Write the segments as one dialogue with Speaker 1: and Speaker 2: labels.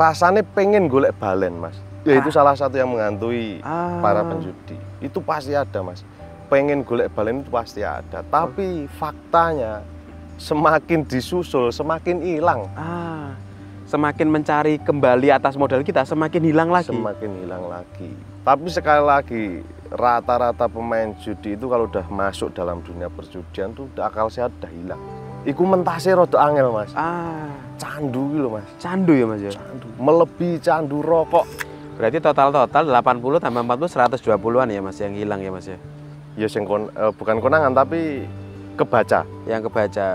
Speaker 1: rasanya pengen golek balen mas. Ya itu salah satu yang menghantui para penjudi. Itu pasti ada mas. Pengen golek balen itu pasti ada. Tapi faktanya semakin disusul semakin hilang.
Speaker 2: Semakin mencari kembali atas modal kita semakin hilang lagi.
Speaker 1: Semakin hilang lagi. Tapi sekali lagi rata-rata pemain judi itu kalau udah masuk dalam dunia perjudian tuh akal sehat udah hilang. Iku mentase rada angel mas. Candu gitu mas.
Speaker 2: Candu ya mas ya.
Speaker 1: Candu. Melebihi candu rokok.
Speaker 2: Berarti total 80 tambah 40 120-an ya mas yang hilang ya mas ya.
Speaker 1: Ya bukan konangan tapi kebaca.
Speaker 2: Yang kebaca.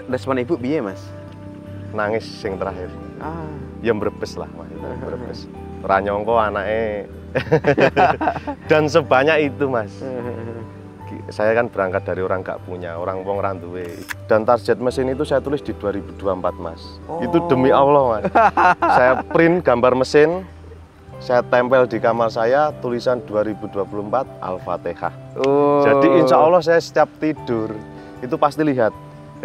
Speaker 2: Respon ibu piye mas?
Speaker 1: Nangis yang terakhir. Ya mbrebes lah mas. Mbrebes. Ora nyangka anake. Dan sebanyak itu mas. Saya kan berangkat dari orang nggak punya, orang wong randuwe. Dan target mesin itu saya tulis di 2024 mas. Itu demi Allah mas. Saya print gambar mesin, saya tempel di kamar saya tulisan 2024 Al-Fatihah. Jadi insya Allah saya setiap tidur itu pasti lihat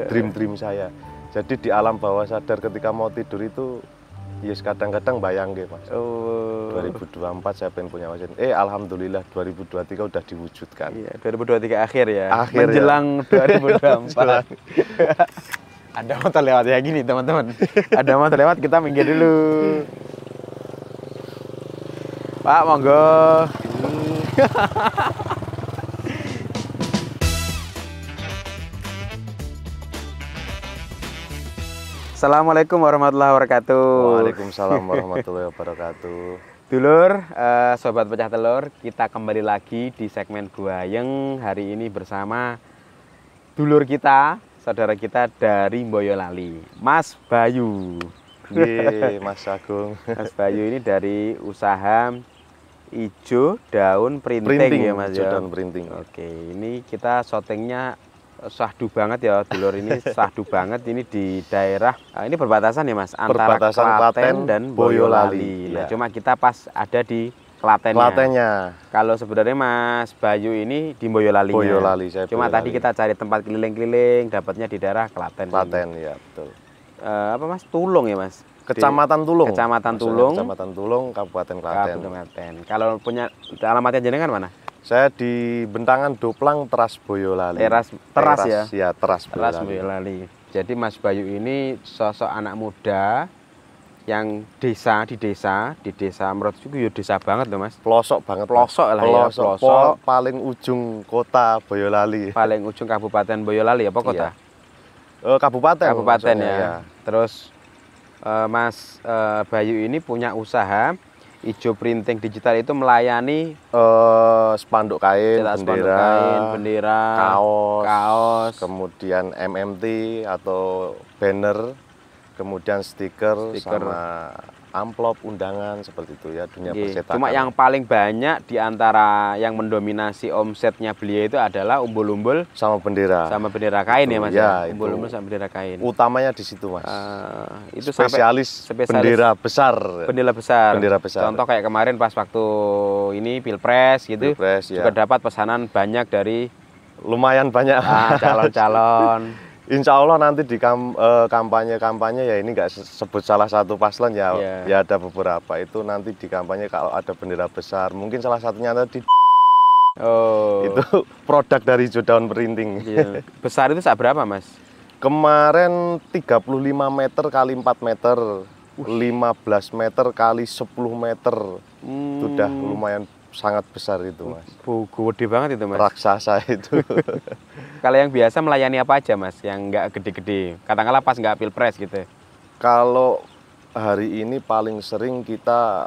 Speaker 1: dream saya. Jadi di alam bawah sadar ketika mau tidur itu yes kadang-kadang bayang deh mas. 2024 saya pengen punya mesin. Alhamdulillah 2023 udah diwujudkan. Iya,
Speaker 2: 2023 akhir ya.
Speaker 1: Akhir
Speaker 2: menjelang ya. 2024. Ada motor lewat ya gini teman-teman. Ada motor lewat kita minggir dulu. Pak monggo. Assalamualaikum warahmatullahi wabarakatuh.
Speaker 1: Waalaikumsalam warahmatullahi wabarakatuh.
Speaker 2: Dulur, sobat pecah telur, kita kembali lagi di segmen Guayeng. Hari ini bersama dulur kita, saudara kita dari Boyolali, Mas Bayu.
Speaker 1: Mas Agung.
Speaker 2: Mas Bayu ini dari usaha Ijo Daun Printing ya Mas ya.
Speaker 1: Daun Printing.
Speaker 2: Oke, ini kita syutingnya sahdu banget ya dulur ini, sahdu banget ini di daerah ini perbatasan ya Mas antara Klaten dan Boyolali. Nah, cuma kita pas ada di Klatennya. Kalau sebenarnya Mas Bayu ini di Boyolali.
Speaker 1: Saya
Speaker 2: cuma
Speaker 1: Boyolali.
Speaker 2: Tadi kita cari tempat keliling-keliling, dapatnya di daerah Klaten.
Speaker 1: Ya betul.
Speaker 2: Apa Mas? Tulung ya Mas?
Speaker 1: Kecamatan Tulung.
Speaker 2: Kecamatan Tulung.
Speaker 1: Kecamatan Tulung, Kabupaten Klaten.
Speaker 2: Kalau punya alamatnya jenengan mana?
Speaker 1: Saya di Bentangan Doplang Teras Boyolali.
Speaker 2: Teras ya?
Speaker 1: Ya, Teras
Speaker 2: Boyolali. Jadi Mas Bayu ini sosok anak muda yang di desa menurut juga ya desa banget loh Mas.
Speaker 1: Pelosok banget.
Speaker 2: Pelosok lah ya.
Speaker 1: Pelosok paling ujung kota Boyolali.
Speaker 2: Paling ujung Kabupaten Boyolali apa kota?
Speaker 1: Kabupaten.
Speaker 2: Kabupaten ya. Terus Mas Bayu ini punya usaha Ijo Printing Digital itu melayani
Speaker 1: spanduk kain,
Speaker 2: bendera, kaos,
Speaker 1: kemudian MMT atau banner, kemudian stiker sama amplop undangan seperti itu ya, dunia percetakan.
Speaker 2: Cuma yang paling banyak di antara yang mendominasi omsetnya beliau itu adalah umbul-umbul sama bendera kain ya Mas ya. Umbul-umbul sama bendera kain.
Speaker 1: Utamanya di situ Mas.
Speaker 2: Itu
Speaker 1: spesialis bendera besar. Bendera besar.
Speaker 2: Contoh kayak kemarin pas waktu ini Pilpres gitu. Juga dapat pesanan banyak dari
Speaker 1: lumayan banyak
Speaker 2: calon-calon.
Speaker 1: Insya Allah nanti di kampanye ya ini nggak sebut salah satu paslon ya, ya ada beberapa itu nanti di kampanye kalau ada bendera besar mungkin salah satunya tadi itu produk dari Ijo Daun Printing.
Speaker 2: Besar itu berapa Mas?
Speaker 1: Kemarin 35 meter kali 4 meter, 15 meter kali 10 meter, sudah lumayan sangat besar itu Mas.
Speaker 2: Gede banget itu Mas.
Speaker 1: Raksasa itu.
Speaker 2: Kalau yang biasa melayani apa aja Mas? Yang nggak gede-gede. Katakanlah pas nggak Pilpres gitu.
Speaker 1: Kalau hari ini paling sering kita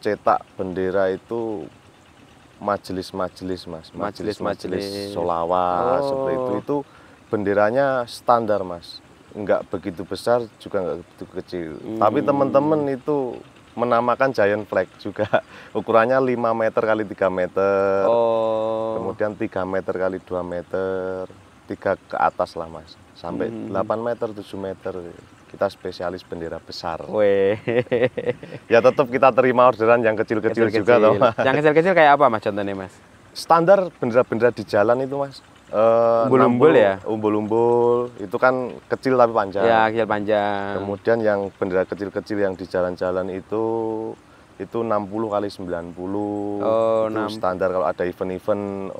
Speaker 1: cetak bendera itu majelis-majelis Mas. Majelis sholawat seperti itu. Itu benderanya standar Mas. Nggak begitu besar juga nggak begitu kecil. Tapi teman-teman itu menamakan giant flag juga. Ukurannya 5 meter kali 3 meter. Kemudian 3 meter kali 2 meter. 3 ke atas lah Mas. Sampai 8 meter, 7 meter. Kita spesialis bendera besar. Ya tetap kita terima orderan yang kecil-kecil juga toh Mas.
Speaker 2: Yang kecil-kecil kayak apa Mas contohnya Mas?
Speaker 1: Standar bendera-bendera di jalan itu Mas.
Speaker 2: Umbul-umbul ya?
Speaker 1: Umbul-umbul, itu kan kecil tapi panjang.
Speaker 2: Ya, kecil panjang.
Speaker 1: Kemudian yang bendera kecil-kecil yang di jalan-jalan itu 60 kali 90.
Speaker 2: Oh,
Speaker 1: itu standar kalau ada event-event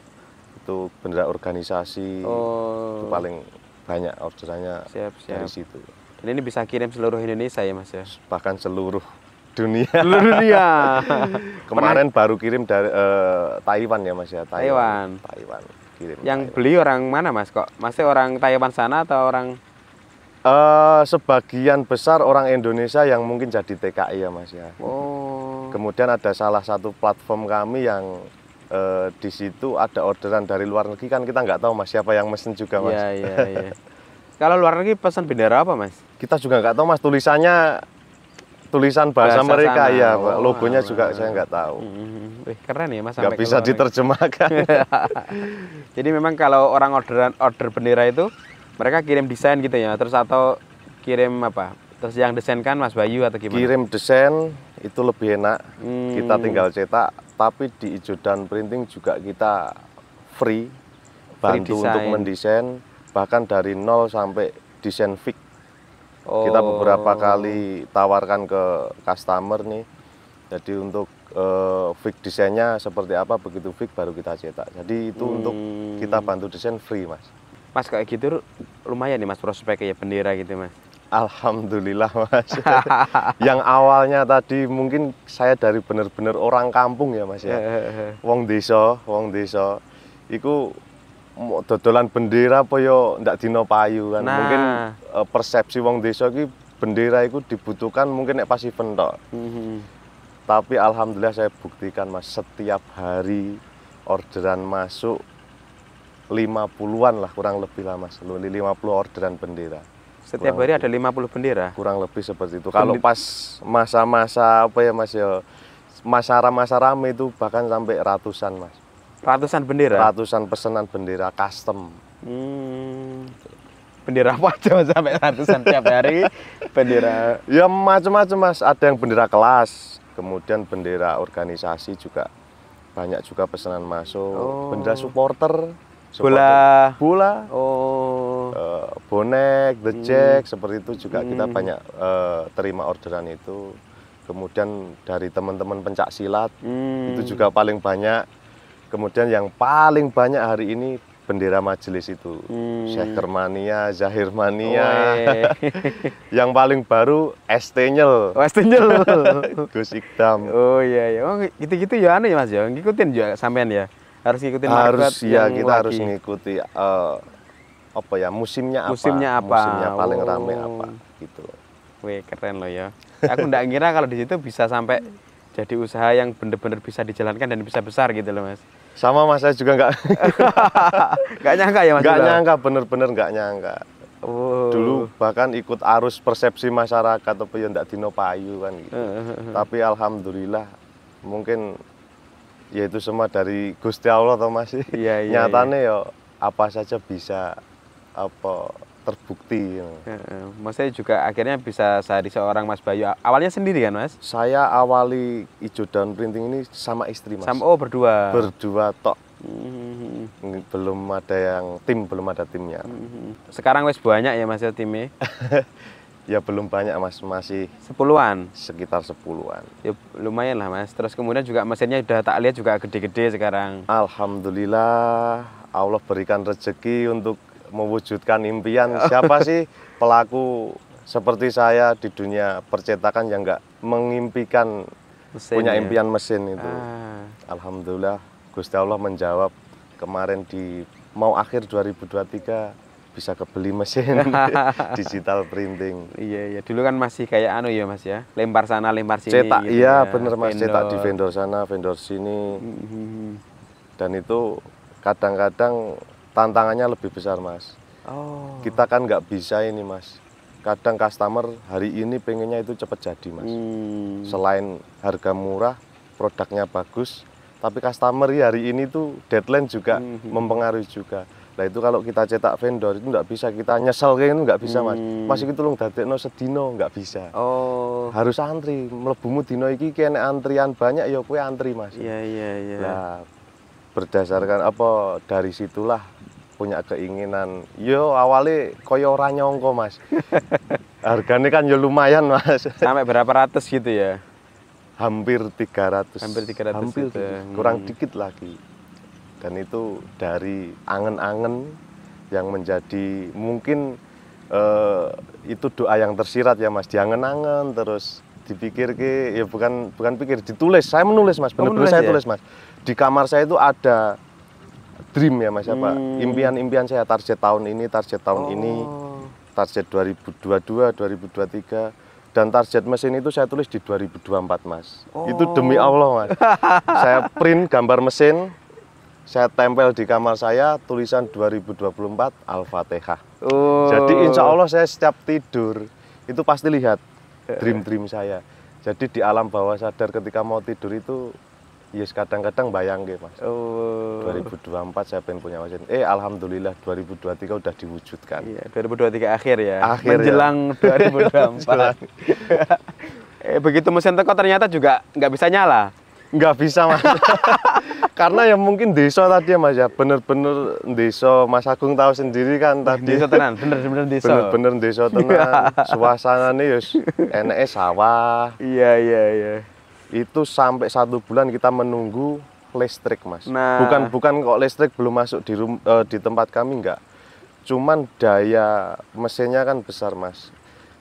Speaker 1: itu bendera organisasi. Itu paling banyak orderannya dari situ.
Speaker 2: Dan ini bisa kirim seluruh Indonesia ya Mas ya?
Speaker 1: Bahkan seluruh dunia.
Speaker 2: Seluruh dunia.
Speaker 1: Kemarin baru kirim dari Taiwan ya Mas ya.
Speaker 2: Taiwan.
Speaker 1: Kirim
Speaker 2: yang
Speaker 1: Taiwan.
Speaker 2: Beli orang mana Mas kok? Masih orang Taiwan sana atau orang?
Speaker 1: Sebagian besar orang Indonesia yang mungkin jadi TKI ya Mas ya. Kemudian ada salah satu platform kami yang di situ ada orderan dari luar negeri, kan kita nggak tahu Mas siapa yang mesen juga Mas.
Speaker 2: Iya. Kalau luar negeri pesan bendera apa Mas?
Speaker 1: Kita juga nggak tahu Mas, tulisan bahasa mereka sana. Ya, logonya juga saya nggak tahu.
Speaker 2: Keren ya Mas.
Speaker 1: Nggak bisa diterjemahkan.
Speaker 2: Jadi memang kalau orang order bendera itu mereka kirim desain gitu ya, terus atau kirim apa? Terus yang desain kan Mas Bayu atau gimana?
Speaker 1: Kirim desain itu lebih enak. Kita tinggal cetak, tapi di Ijo Dan Printing juga kita free bantu untuk mendesain, bahkan dari nol sampai desain fix. Kita beberapa kali tawarkan ke customer nih. Jadi untuk fix desainnya seperti apa, begitu fix baru kita cetak. Jadi itu untuk kita bantu desain free Mas.
Speaker 2: Mas kayak gitu lumayan nih Mas prospeknya ya bendera gitu Mas.
Speaker 1: Alhamdulillah Mas. Yang awalnya tadi mungkin saya dari bener-bener orang kampung ya Mas ya. Wong desa. Iku dodolan bendera apa yo ndak dino payu kan. Mungkin persepsi wong desa iki bendera itu dibutuhkan mungkin nek pas event tok. Tapi alhamdulillah saya buktikan Mas, setiap hari orderan masuk 50-an lah kurang lebih lah Mas. 50 orderan bendera.
Speaker 2: Setiap hari ada 50 bendera?
Speaker 1: Kurang lebih seperti itu. Kalau pas masa-masa apa ya Mas ya, masa rame itu bahkan sampai ratusan Mas.
Speaker 2: Ratusan bendera?
Speaker 1: Ratusan pesanan bendera custom.
Speaker 2: Bendera apa aja Mas sampai ratusan tiap hari? Bendera?
Speaker 1: Ya macam-macam Mas. Ada yang bendera kelas, kemudian bendera organisasi juga banyak juga pesanan masuk. Bendera supporter.
Speaker 2: Bola.
Speaker 1: Bonek, The Jack, seperti itu juga kita banyak terima orderan itu. Kemudian dari teman-teman pencak silat itu juga paling banyak. Kemudian yang paling banyak hari ini bendera majelis itu, Syakermania, Zahirmania. Yang paling baru Estenyel.
Speaker 2: Estenyel.
Speaker 1: Gus Ikdam.
Speaker 2: Oh iya. Oh gitu-gitu ya anu ya Mas ya, ngikutin juga sampean ya. Harus ngikutin market
Speaker 1: ya, kita lagi. Harus mengikuti apa ya, musimnya musimnya paling rame apa gitu.
Speaker 2: Wih keren loh ya. Aku nggak ngira kalau di situ bisa sampai jadi usaha yang bener-bener bisa dijalankan dan bisa besar gitu loh Mas.
Speaker 1: Sama Mas, saya juga nggak
Speaker 2: nyangka ya Mas.
Speaker 1: Nggak nyangka, bener-bener nggak nyangka. Dulu bahkan ikut arus persepsi masyarakat apa ya ndak dino payu kan gitu. Tapi alhamdulillah mungkin ya itu semua dari Gusti Allah atau masih nyatanya ya apa saja bisa apa terbukti.
Speaker 2: Maksudnya juga akhirnya bisa sehari seorang Mas Bayu. Awalnya sendiri kan Mas?
Speaker 1: Saya awali Ijo Dan Printing ini sama istri Mas.
Speaker 2: Berdua?
Speaker 1: Berdua tok. Belum ada yang belum ada timnya.
Speaker 2: Sekarang wes banyak ya Mas ya timnya?
Speaker 1: Ya belum banyak Mas, masih
Speaker 2: 10-an?
Speaker 1: Sekitar 10-an.
Speaker 2: Ya lumayan lah Mas. Terus kemudian juga mesinnya udah tak lihat juga gede-gede sekarang.
Speaker 1: Alhamdulillah Allah berikan rezeki untuk mewujudkan impian. Siapa sih pelaku seperti saya di dunia percetakan yang nggak mengimpikan punya impian mesin itu. Alhamdulillah Gusti Allah menjawab kemarin di mau akhir 2023 bisa kebeli mesin digital printing.
Speaker 2: Iya, dulu kan masih kayak anu ya Mas ya, lempar sana lempar sini.
Speaker 1: Cetak gitu iya ya. Bener Mas, vendor. Cetak di vendor sana vendor sini. Dan itu kadang-kadang tantangannya lebih besar Mas. Kita kan nggak bisa ini Mas. Kadang customer hari ini pengennya itu cepat jadi Mas. Selain harga murah, produknya bagus, tapi customer hari ini tuh deadline juga mempengaruhi juga. Nah itu kalau kita cetak vendor itu nggak bisa, kita nyesel kayak itu nggak bisa Mas. Masih gitu loh dadekno sedino nggak bisa. Harus antri, mlebumu dino iki kene antrian banyak ya kowe antri Mas.
Speaker 2: Iya.
Speaker 1: Nah, berdasarkan apa dari situlah punya keinginan. Yo awalnya koyo ora nyongko Mas. Harganya kan ya lumayan Mas.
Speaker 2: Sampai berapa ratus gitu ya?
Speaker 1: Hampir 300.
Speaker 2: Hampir 300
Speaker 1: Hampir
Speaker 2: gitu.
Speaker 1: kurang dikit lagi. Dan itu dari angen-angen yang menjadi mungkin itu doa yang tersirat ya Mas. Diangen-angen terus dipikir ke ya bukan pikir, ditulis. Saya menulis Mas, benar-benar saya tulis Mas. Di kamar saya itu ada dream ya Mas, apa impian-impian saya, target tahun ini, target 2022, 2023, dan target mesin itu saya tulis di 2024 Mas. Itu demi Allah Mas. Saya print gambar mesin, saya tempel di kamar saya tulisan 2024 Al-Fatihah. Jadi insya Allah saya setiap tidur itu pasti lihat dream saya. Jadi di alam bawah sadar ketika mau tidur itu yes kadang-kadang bayang gitu Mas. 2024 saya pengen punya mesin. Alhamdulillah 2023 udah diwujudkan.
Speaker 2: Iya, 2023 akhir ya.
Speaker 1: Akhir
Speaker 2: menjelang ya. 2024. Begitu mesin teko ternyata juga nggak bisa nyala.
Speaker 1: Nggak bisa Mas. Karena ya mungkin desa tadi ya Mas ya, bener-bener desa, Mas Agung tahu sendiri kan tadi.
Speaker 2: Desa tenan, bener-bener desa.
Speaker 1: Bener-bener desa tenan. Suasananya yus eneke sawah.
Speaker 2: Iya.
Speaker 1: Itu sampai 1 bulan kita menunggu listrik Mas.
Speaker 2: Nah.
Speaker 1: Bukan kok listrik belum masuk di tempat kami enggak. Cuman daya mesinnya kan besar Mas.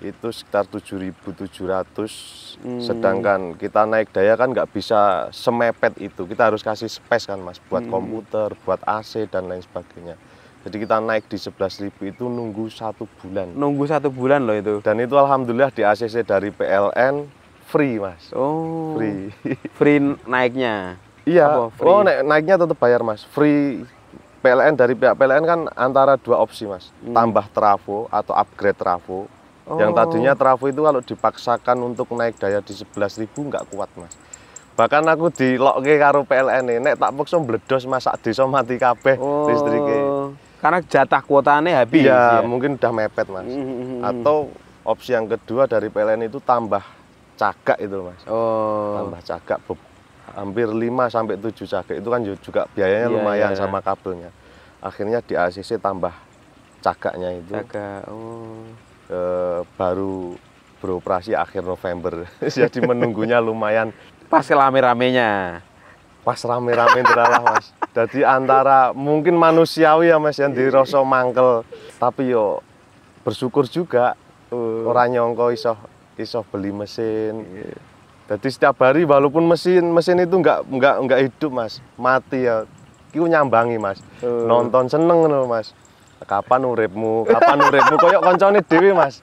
Speaker 1: Itu sekitar 7.700. Sedangkan kita naik daya kan nggak bisa semepet itu. Kita harus kasih space kan Mas, buat komputer, buat AC dan lain sebagainya. Jadi kita naik di 11.000 itu nunggu 1 bulan.
Speaker 2: Nunggu 1 bulan loh itu.
Speaker 1: Dan itu alhamdulillah di ACC dari PLN free Mas. Free.
Speaker 2: Free naiknya.
Speaker 1: Iya. Naiknya tetap bayar Mas. Free. PLN dari pihak PLN kan antara 2 opsi Mas. Tambah trafo atau upgrade trafo. Yang tadinya trafo itu kalau dipaksakan untuk naik daya di 11.000 nggak kuat Mas. Bahkan aku dilokke karo PLN nek tak paksa mbledos Mas, sak desa mati kabeh listrike.
Speaker 2: Karena jatah kuotanya habis.
Speaker 1: Iya, mungkin udah mepet Mas. Atau opsi yang kedua dari PLN itu tambah cagak itu Mas. Tambah cagak hampir 5 sampai 7 cagak. Itu kan juga biayanya lumayan sama kabelnya. Akhirnya di ACC tambah cagaknya itu.
Speaker 2: Cagak.
Speaker 1: Baru beroperasi akhir November. Jadi menunggunya lumayan.
Speaker 2: Pas rame-ramenya.
Speaker 1: Pas rame-rame teralah Mas. Jadi antara mungkin manusiawi ya Mas yang dirasa mangkel, tapi yo bersyukur juga orang nyongko iso beli mesin. Jadi setiap hari walaupun mesin itu nggak hidup Mas, mati ya. Kiku nyambangi Mas. Nonton seneng loh Mas. Kapan uripmu koyok koncone dhewe Mas.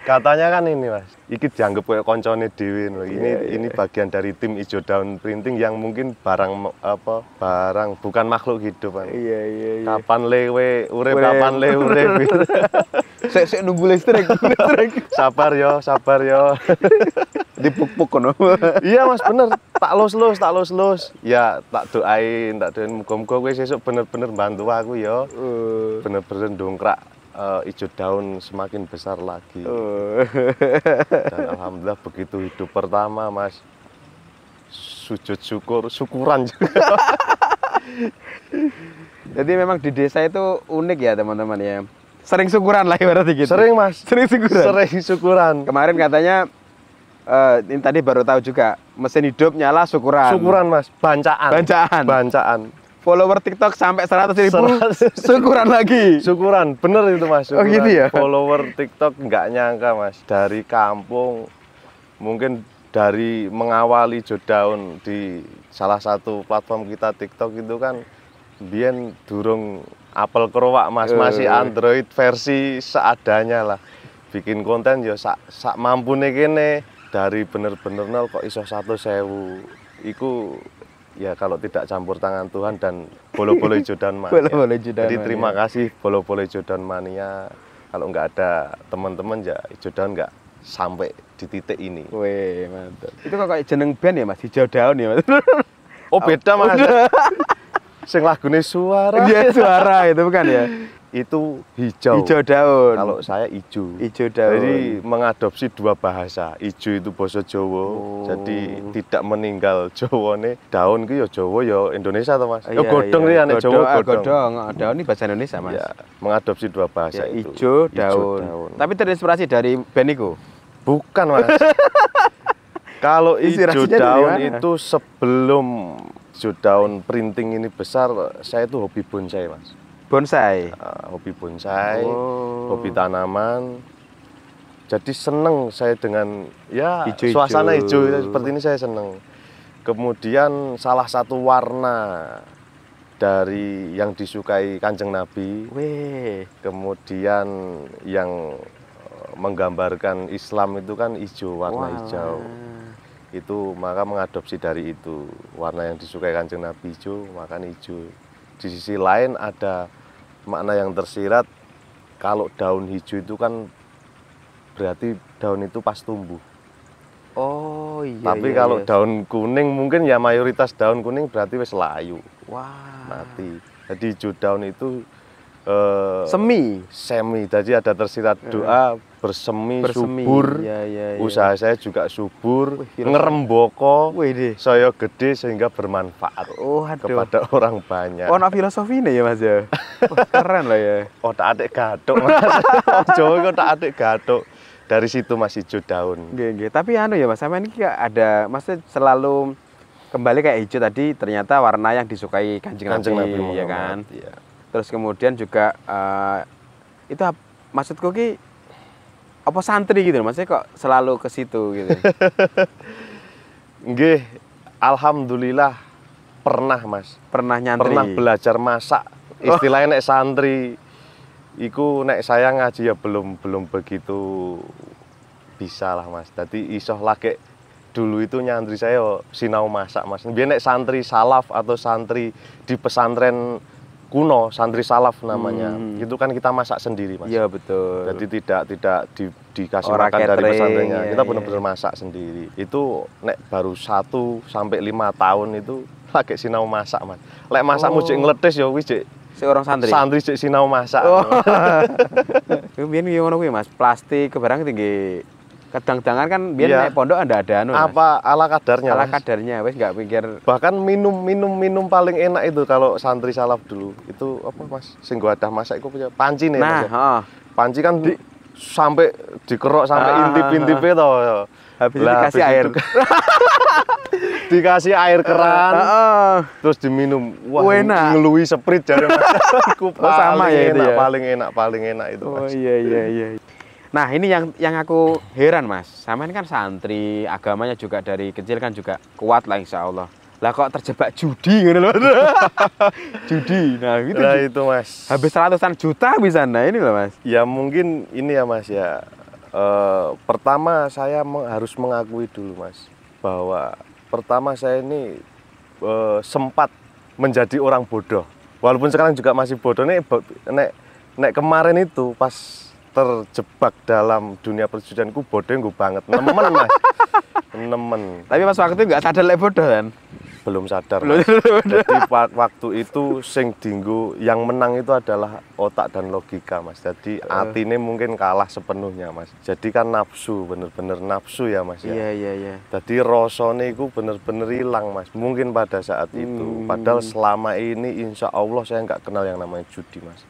Speaker 1: Katanya kan ini Mas, iki dianggap koyok koncone dhewe lho. Ini bagian dari tim Ijo Daun Printing yang mungkin barang bukan makhluk hidup kan. Iya. Kapan lewe urip, kapan le urip.
Speaker 2: Saya nunggu listrik.
Speaker 1: Sabar yo.
Speaker 2: Dipuk-puk kono.
Speaker 1: Iya Mas, bener. Tak los. Ya tak doain muga-muga kowe sesuk bener-bener bantu aku ya. Bener-bener dongkrak Ijo Daun semakin besar lagi. Dan alhamdulillah begitu hidup pertama Mas. Sujud syukuran juga.
Speaker 2: Jadi memang di desa itu unik ya teman-teman ya. Sering syukuran lah berarti gitu.
Speaker 1: Sering Mas.
Speaker 2: Sering syukuran. Kemarin katanya ini tadi baru tahu juga, mesin hidup nyala syukuran.
Speaker 1: Syukuran Mas, bancaan.
Speaker 2: Follower TikTok sampai 100.000, syukuran lagi.
Speaker 1: Syukuran, bener itu Mas. Syukuran.
Speaker 2: Oh gitu ya?
Speaker 1: Follower TikTok nggak nyangka Mas, dari kampung, mungkin dari mengawali Ijo Daun di salah satu platform kita TikTok itu kan, biyen durung Apple kerowak Mas, masih Android versi seadanya lah. Bikin konten ya sak mampune kene. Dari bener-bener nol kok iso 1.000. Iku ya kalau tidak campur tangan Tuhan dan bolo-bolo Ijo Daun Mania. Jadi terima kasih bolo-bolo Ijo Daun Mania. Kalau nggak ada teman-teman ya Ijo Daun nggak sampai di titik ini.
Speaker 2: Wih, mantap. Itu kok kayak jeneng band ya Mas, Ijo Daun ya Mas?
Speaker 1: Oh beda Mas. Sing lagune suara.
Speaker 2: Iya, suara itu bukan ya?
Speaker 1: itu hijau.
Speaker 2: Hijau daun.
Speaker 1: Kalau saya hijau.
Speaker 2: Hijau daun.
Speaker 1: Jadi mengadopsi dua bahasa. Hijau itu basa Jawa. Jadi tidak meninggal Jawa nih. Daun itu ya Jawa ya Indonesia toh Mas. Ya godhong nih anak Jawa
Speaker 2: godhong. Daun ini bahasa Indonesia Mas.
Speaker 1: Ya, mengadopsi dua bahasa
Speaker 2: ya,
Speaker 1: itu.
Speaker 2: Hijau daun. Tapi terinspirasi dari band itu?
Speaker 1: Bukan Mas. Kalau hijau daun itu sebelum hijau daun printing ini besar, saya itu hobi bonsai Mas.
Speaker 2: Bonsai?
Speaker 1: Hobi bonsai, hobi tanaman. Jadi seneng saya dengan ya hijau, suasana hijau seperti ini saya seneng. Kemudian salah satu warna dari yang disukai Kanjeng Nabi. Kemudian yang menggambarkan Islam itu kan hijau, warna hijau. Itu maka mengadopsi dari itu. Warna yang disukai Kanjeng Nabi hijau, maka hijau. Di sisi lain ada makna yang tersirat, kalau daun hijau itu kan berarti daun itu pas tumbuh.
Speaker 2: Oh iya.
Speaker 1: Tapi kalau daun kuning mungkin ya mayoritas daun kuning berarti wis layu. Mati. Jadi hijau daun itu semi. Jadi ada tersirat doa bersemi. Subur. Usaha saya juga subur, ngeremboko, saya gede sehingga bermanfaat kepada orang banyak.
Speaker 2: Oh, filosofi ini ya Mas ya. Keren lah ya.
Speaker 1: Otak-atik gathuk Mas. Jawa otak-atik gathuk. Dari situ Mas hijau daun.
Speaker 2: Tapi anu ya Mas, sama ini ada maksudnya selalu kembali kayak hijau tadi, ternyata warna yang disukai Kanjeng Nabi ya kan. Iya. Terus kemudian juga itu maksudku ki apa santri gitu, maksudnya kok selalu ke situ gitu.
Speaker 1: Nggih, alhamdulillah pernah Mas.
Speaker 2: Pernah nyantri.
Speaker 1: Pernah belajar masak. Istilahnya nek santri iku nek saya ngaji ya belum begitu bisa lah Mas. Jadi isoh lagi dulu itu nyantri saya sinau masak Mas. Biar nek santri salaf atau santri di pesantren kuno, santri salaf namanya, itu kan kita masak sendiri Mas.
Speaker 2: Iya betul.
Speaker 1: Jadi tidak dikasih makan dari pesantrennya, kita benar-benar masak sendiri. Itu nek baru 1 sampai 5 tahun itu lagi sinau masak Mas. Lek masak mujik ngletis ya wis jek
Speaker 2: seorang santri.
Speaker 1: Santri jek sinau masak.
Speaker 2: Biyen ngono kuwi Mas, plastik kebarang tinggi. Kadang-kadang kan biar naik pondok ada anu.
Speaker 1: Apa ala kadarnya?
Speaker 2: Ala kadarnya, wes nggak pikir.
Speaker 1: Bahkan minum paling enak itu kalau santri salaf dulu. Itu apa Mas? Sing gua adah masak iku punya panci nih Mas. Panci kan sampai dikerok sampai intip-intipe to.
Speaker 2: Habis dikasih air.
Speaker 1: Dikasih air keran. Terus diminum. Wah, ngeluwi seprit jare Mas. Iku
Speaker 2: sama ya itu ya.
Speaker 1: Paling enak itu Mas.
Speaker 2: Oh iya. Nah ini yang aku heran Mas, sama ini kan santri, agamanya juga dari kecil kan juga kuat lah insya Allah. Lah kok terjebak judi gitu loh. Judi, nah gitu.
Speaker 1: Nah itu Mas.
Speaker 2: Habis ratusan juta bisa, nah ini loh Mas.
Speaker 1: Ya mungkin ini ya Mas ya. Pertama saya harus mengakui dulu Mas, bahwa pertama saya ini sempat menjadi orang bodoh. Walaupun sekarang juga masih bodoh nih, nek kemarin itu pas terjebak dalam dunia perjudianku bodoh banget, nemen Mas. Nemen.
Speaker 2: Tapi pas waktu itu nggak sadar lek bodoh kan?
Speaker 1: Belum sadar. Jadi waktu itu sing dinggo yang menang itu adalah otak dan logika Mas. Jadi hati ini mungkin kalah sepenuhnya Mas. Jadi kan nafsu, bener-bener nafsu ya Mas ya.
Speaker 2: Iya.
Speaker 1: Jadi rasane iku bener-bener hilang Mas. Mungkin pada saat itu. Padahal selama ini insya Allah saya nggak kenal yang namanya judi Mas.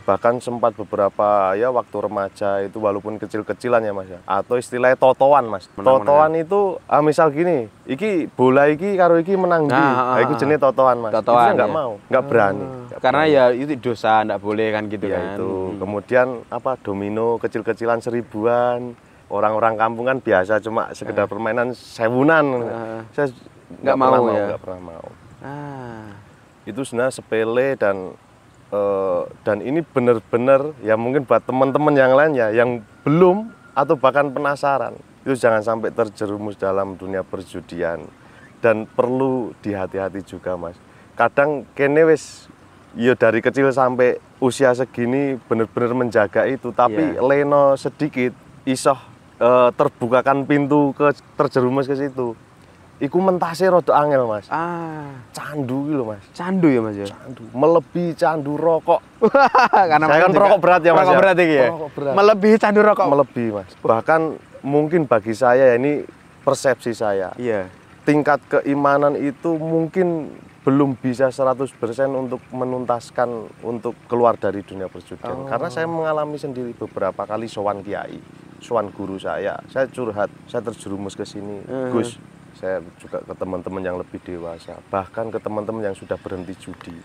Speaker 1: Bahkan sempat beberapa ya waktu remaja itu walaupun kecil-kecilan ya Mas ya. Atau istilahnya totoan Mas. Totoan itu misal gini, iki bola iki karo iki menang di. Iku jenenge totoan Mas. Totoan nggak mau, nggak berani.
Speaker 2: Karena ya itu dosa, nggak boleh kan gitu
Speaker 1: ya,
Speaker 2: kan.
Speaker 1: Itu. Kemudian apa domino kecil-kecilan 1000-an. Orang-orang kampung kan biasa cuma sekedar permainan 1000-an. Saya nggak mau ya. Nggak pernah mau. Itu sebenarnya sepele dan ini benar-benar ya mungkin buat teman-teman yang lain ya yang belum atau bahkan penasaran itu jangan sampai terjerumus dalam dunia perjudian dan perlu dihati-hati juga Mas. Kadang kene wis ya dari kecil sampai usia segini benar-benar menjaga itu tapi leno sedikit isoh terbukakan pintu ke terjerumus ke situ. iku mentase rada angel, Mas.
Speaker 2: Candu
Speaker 1: gitu, Mas.
Speaker 2: Candu ya, Mas ya.
Speaker 1: Candu, melebihi candu rokok.
Speaker 2: Karena
Speaker 1: saya kan perokok berat ya, Mas.
Speaker 2: Perokok berat iki ya. Melebihi candu rokok.
Speaker 1: Melebihi, Mas. Bahkan mungkin bagi saya ya, ini persepsi saya.
Speaker 2: Iya.
Speaker 1: Tingkat keimanan itu mungkin belum bisa 100% untuk menuntaskan untuk keluar dari dunia perjudian. Karena saya mengalami sendiri beberapa kali sowan kiai, sowan guru saya curhat, saya terjerumus ke sini. Gus, saya juga ke teman-teman yang lebih dewasa, bahkan ke teman-teman yang sudah berhenti judi.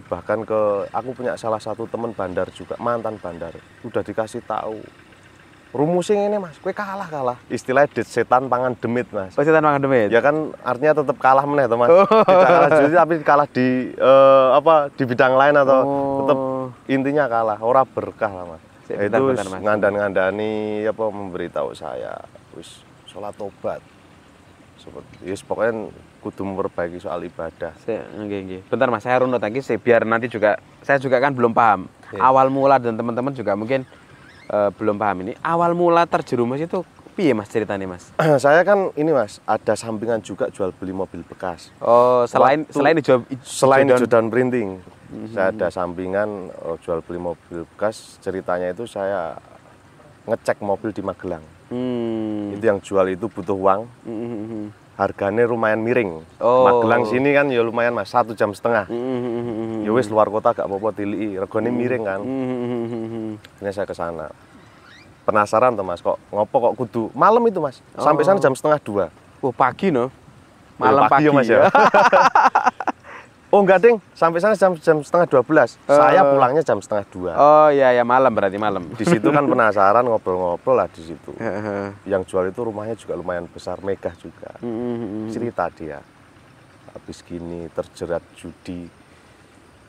Speaker 1: Bahkan aku punya salah satu teman bandar juga, mantan bandar, udah dikasih tahu. Rumusnya ini, Mas, kue kalah. Istilahnya setan pangan demit, Mas.
Speaker 2: Oh, setan pangan demit.
Speaker 1: Ya kan artinya tetap kalah meneh, Mas. Tidak kalah judi tapi kalah di di bidang lain atau tetap intinya kalah, ora berkah lah, Mas. Itu ngandan-ngandani memberitahu saya, wis sholat tobat. Seperti pokoknya kudu memperbaiki soal ibadah.
Speaker 2: Nggih. Bentar, Mas, saya runut lagi biar nanti juga saya juga kan belum paham. Awal mula dan teman-teman juga mungkin belum paham ini. Awal mula terjerumus itu piye, Mas, ceritanya, Mas?
Speaker 1: Saya kan ini, Mas, ada sampingan juga jual beli mobil bekas.
Speaker 2: Oh, selain
Speaker 1: Jordan Printing. Saya ada sampingan jual beli mobil bekas. Ceritanya itu saya ngecek mobil di Magelang. Itu yang jual itu butuh uang. Harganya lumayan miring. Magelang sini kan ya lumayan, Mas, 1,5 jam. Ya wis luar kota gak apa-apa tilii, regane miring kan. Ini saya ke sana. Penasaran tuh, Mas, kok ngopo kok kudu malam itu, Mas. Sampai sana jam 1:30.
Speaker 2: Oh, pagi no. Malam pagi ya,
Speaker 1: Mas ya. Oh enggak, Ding. Sampai sana jam 11:30. Saya pulangnya jam 1:30.
Speaker 2: Oh iya ya, malam berarti malam.
Speaker 1: Di situ kan penasaran, ngobrol-ngobrol lah di situ. Yang jual itu rumahnya juga lumayan besar, megah juga. Cerita dia. Habis gini terjerat judi.